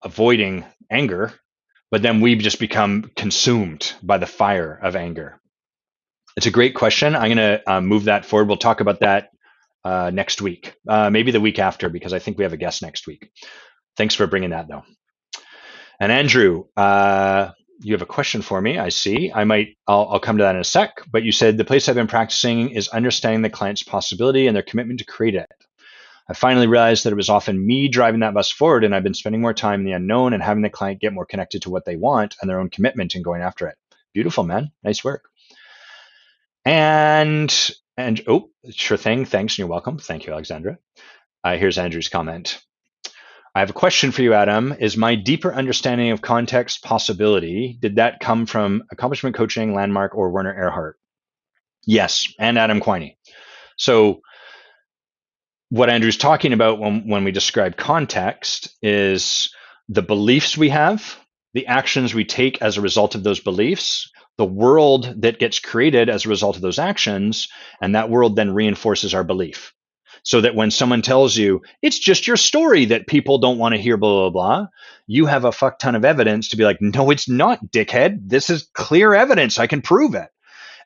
avoiding anger, but then we just become consumed by the fire of anger. It's a great question. I'm going to move that forward. We'll talk about that next week, maybe the week after, because I think we have a guest next week. Thanks for bringing that, though. And Andrew, you have a question for me. I see. I'll come to that in a sec. But you said the place I've been practicing is understanding the client's possibility and their commitment to create it. I finally realized that it was often me driving that bus forward, and I've been spending more time in the unknown and having the client get more connected to what they want and their own commitment in going after it. Beautiful, man. Nice work. And oh, sure thing. Thanks, and you're welcome. Thank you, Alexandra. Here's Andrew's comment. I have a question for you, Adam. Is my deeper understanding of context possibility, did that come from accomplishment coaching, Landmark, or Werner Erhard? Yes, and Adam Quiney. So what Andrew's talking about when we describe context is the beliefs we have, the actions we take as a result of those beliefs, the world that gets created as a result of those actions, and that world then reinforces our belief. So that when someone tells you, it's just your story that people don't want to hear, blah, blah, blah, you have a fuck ton of evidence to be like, no, it's not, dickhead. This is clear evidence. I can prove it.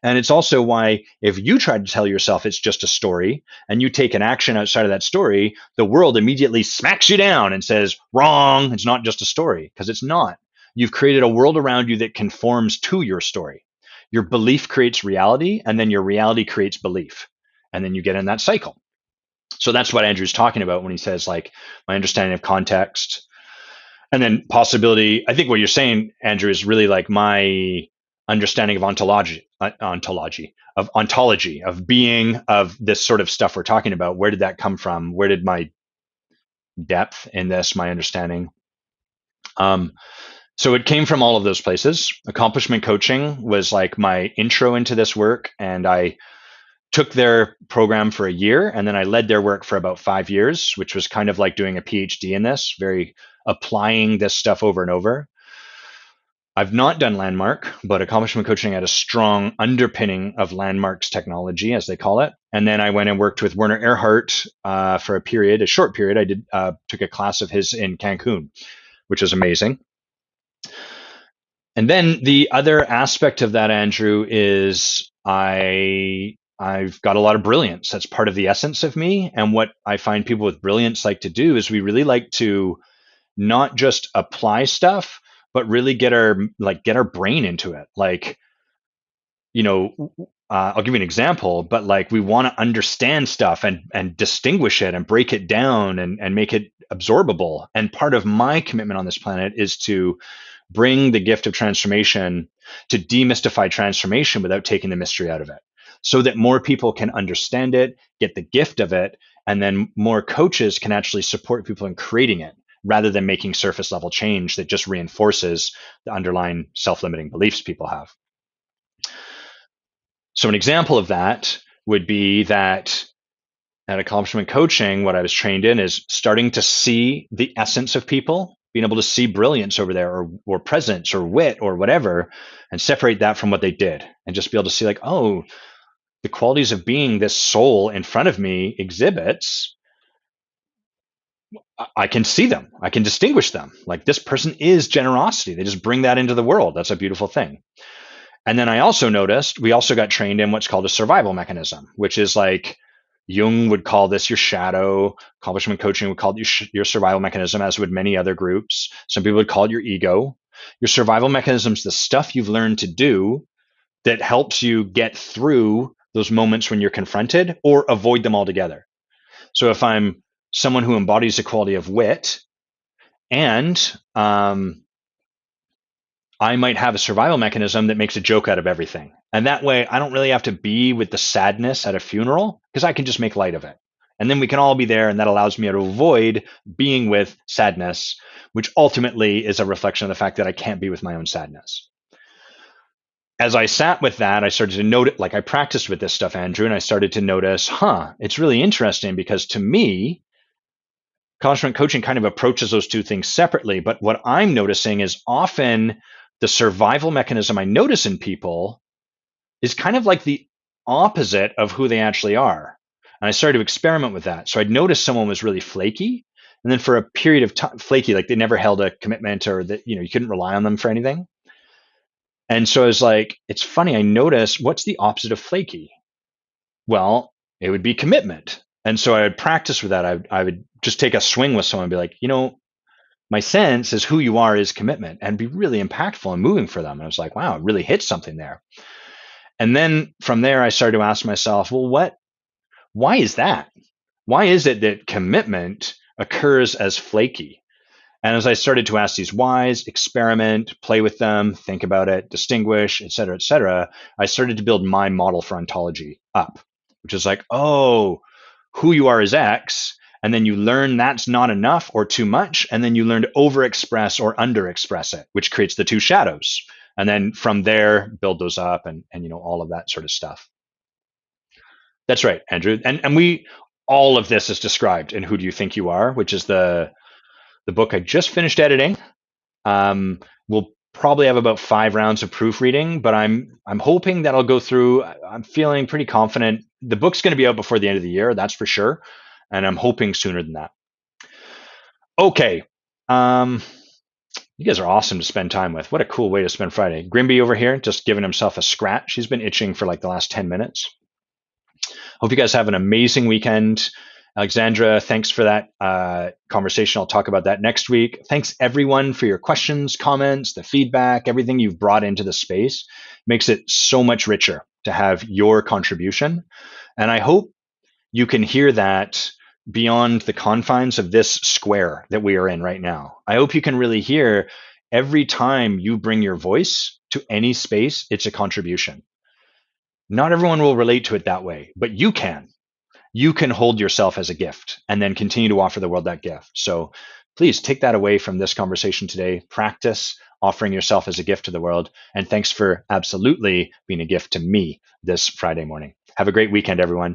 And it's also why if you try to tell yourself it's just a story and you take an action outside of that story, the world immediately smacks you down and says, wrong, it's not just a story, because it's not. You've created a world around you that conforms to your story. Your belief creates reality, and then your reality creates belief. And then you get in that cycle. So that's what Andrew's talking about when he says, like, my understanding of context and then possibility. I think what you're saying, Andrew, is really like my understanding of ontology, of being, of this sort of stuff we're talking about. Where did that come from? Where did my depth in this, my understanding? So it came from all of those places. Accomplishment coaching was like my intro into this work, and I took their program for a year, and then I led their work for about 5 years, which was kind of like doing a PhD in this, very applying this stuff over and over. I've not done Landmark, but accomplishment coaching had a strong underpinning of Landmark's technology, as they call it. And then I went and worked with Werner Erhard for a short period. I took a class of his in Cancun, which was amazing. And then the other aspect of that, Andrew, is I've got a lot of brilliance. That's part of the essence of me. And what I find people with brilliance like to do is we really like to not just apply stuff, but really get our brain into it. Like, you know, I'll give you an example, but like we want to understand stuff and distinguish it and break it down and make it absorbable. And part of my commitment on this planet is to bring the gift of transformation, to demystify transformation without taking the mystery out of it, so that more people can understand it, get the gift of it, and then more coaches can actually support people in creating it rather than making surface level change that just reinforces the underlying self-limiting beliefs people have. So an example of that would be that at accomplishment coaching, what I was trained in is starting to see the essence of people, being able to see brilliance over there or presence or wit or whatever, and separate that from what they did and just be able to see like, oh, the qualities of being this soul in front of me exhibits, I can see them. I can distinguish them. Like this person is generosity. They just bring that into the world. That's a beautiful thing. And then I also noticed we also got trained in what's called a survival mechanism, which is like Jung would call this your shadow. Accomplishment coaching would call it your survival mechanism, as would many other groups. Some people would call it your ego. Your survival mechanism is the stuff you've learned to do that helps you get through those moments when you're confronted or avoid them altogether. So if I'm someone who embodies a quality of wit and I might have a survival mechanism that makes a joke out of everything. And that way, I don't really have to be with the sadness at a funeral because I can just make light of it. And then we can all be there, and that allows me to avoid being with sadness, which ultimately is a reflection of the fact that I can't be with my own sadness. As I sat with that, I started to note it, like I practiced with this stuff, Andrew, and I started to notice, it's really interesting because to me, accomplishment coaching kind of approaches those two things separately. But what I'm noticing is often the survival mechanism I notice in people is kind of like the opposite of who they actually are. And I started to experiment with that. So I'd notice someone was really flaky. And then for a period of time, flaky, like they never held a commitment or that, you couldn't rely on them for anything. And so I was like, it's funny, I noticed what's the opposite of flaky? Well, it would be commitment. And so I would practice with that. I would just take a swing with someone and be like, my sense is who you are is commitment, and be really impactful and moving for them. And I was like, wow, it really hit something there. And then from there, I started to ask myself, well, why is that? Why is it that commitment occurs as flaky? And as I started to ask these whys, experiment, play with them, think about it, distinguish, et cetera, I started to build my model for ontology up, which is like, oh, who you are is X, and then you learn that's not enough or too much, and then you learn to overexpress or underexpress it, which creates the two shadows. And then from there, build those up and all of that sort of stuff. That's right, Andrew. And all of this is described in Who Do You Think You Are, which is the book I just finished editing. We'll probably have about 5 rounds of proofreading, but I'm hoping that I'll go through. I'm feeling pretty confident. The book's going to be out before the end of the year, that's for sure. And I'm hoping sooner than that. Okay. You guys are awesome to spend time with. What a cool way to spend Friday. Grimby over here, just giving himself a scratch. He's been itching for like the last 10 minutes. Hope you guys have an amazing weekend. Alexandra, thanks for that conversation. I'll talk about that next week. Thanks everyone for your questions, comments, the feedback, everything you've brought into the space. Makes it so much richer to have your contribution. And I hope you can hear that beyond the confines of this square that we are in right now. I hope you can really hear every time you bring your voice to any space, it's a contribution. Not everyone will relate to it that way, but you can. You can hold yourself as a gift and then continue to offer the world that gift. So please take that away from this conversation today. Practice offering yourself as a gift to the world. And thanks for absolutely being a gift to me this Friday morning. Have a great weekend, everyone.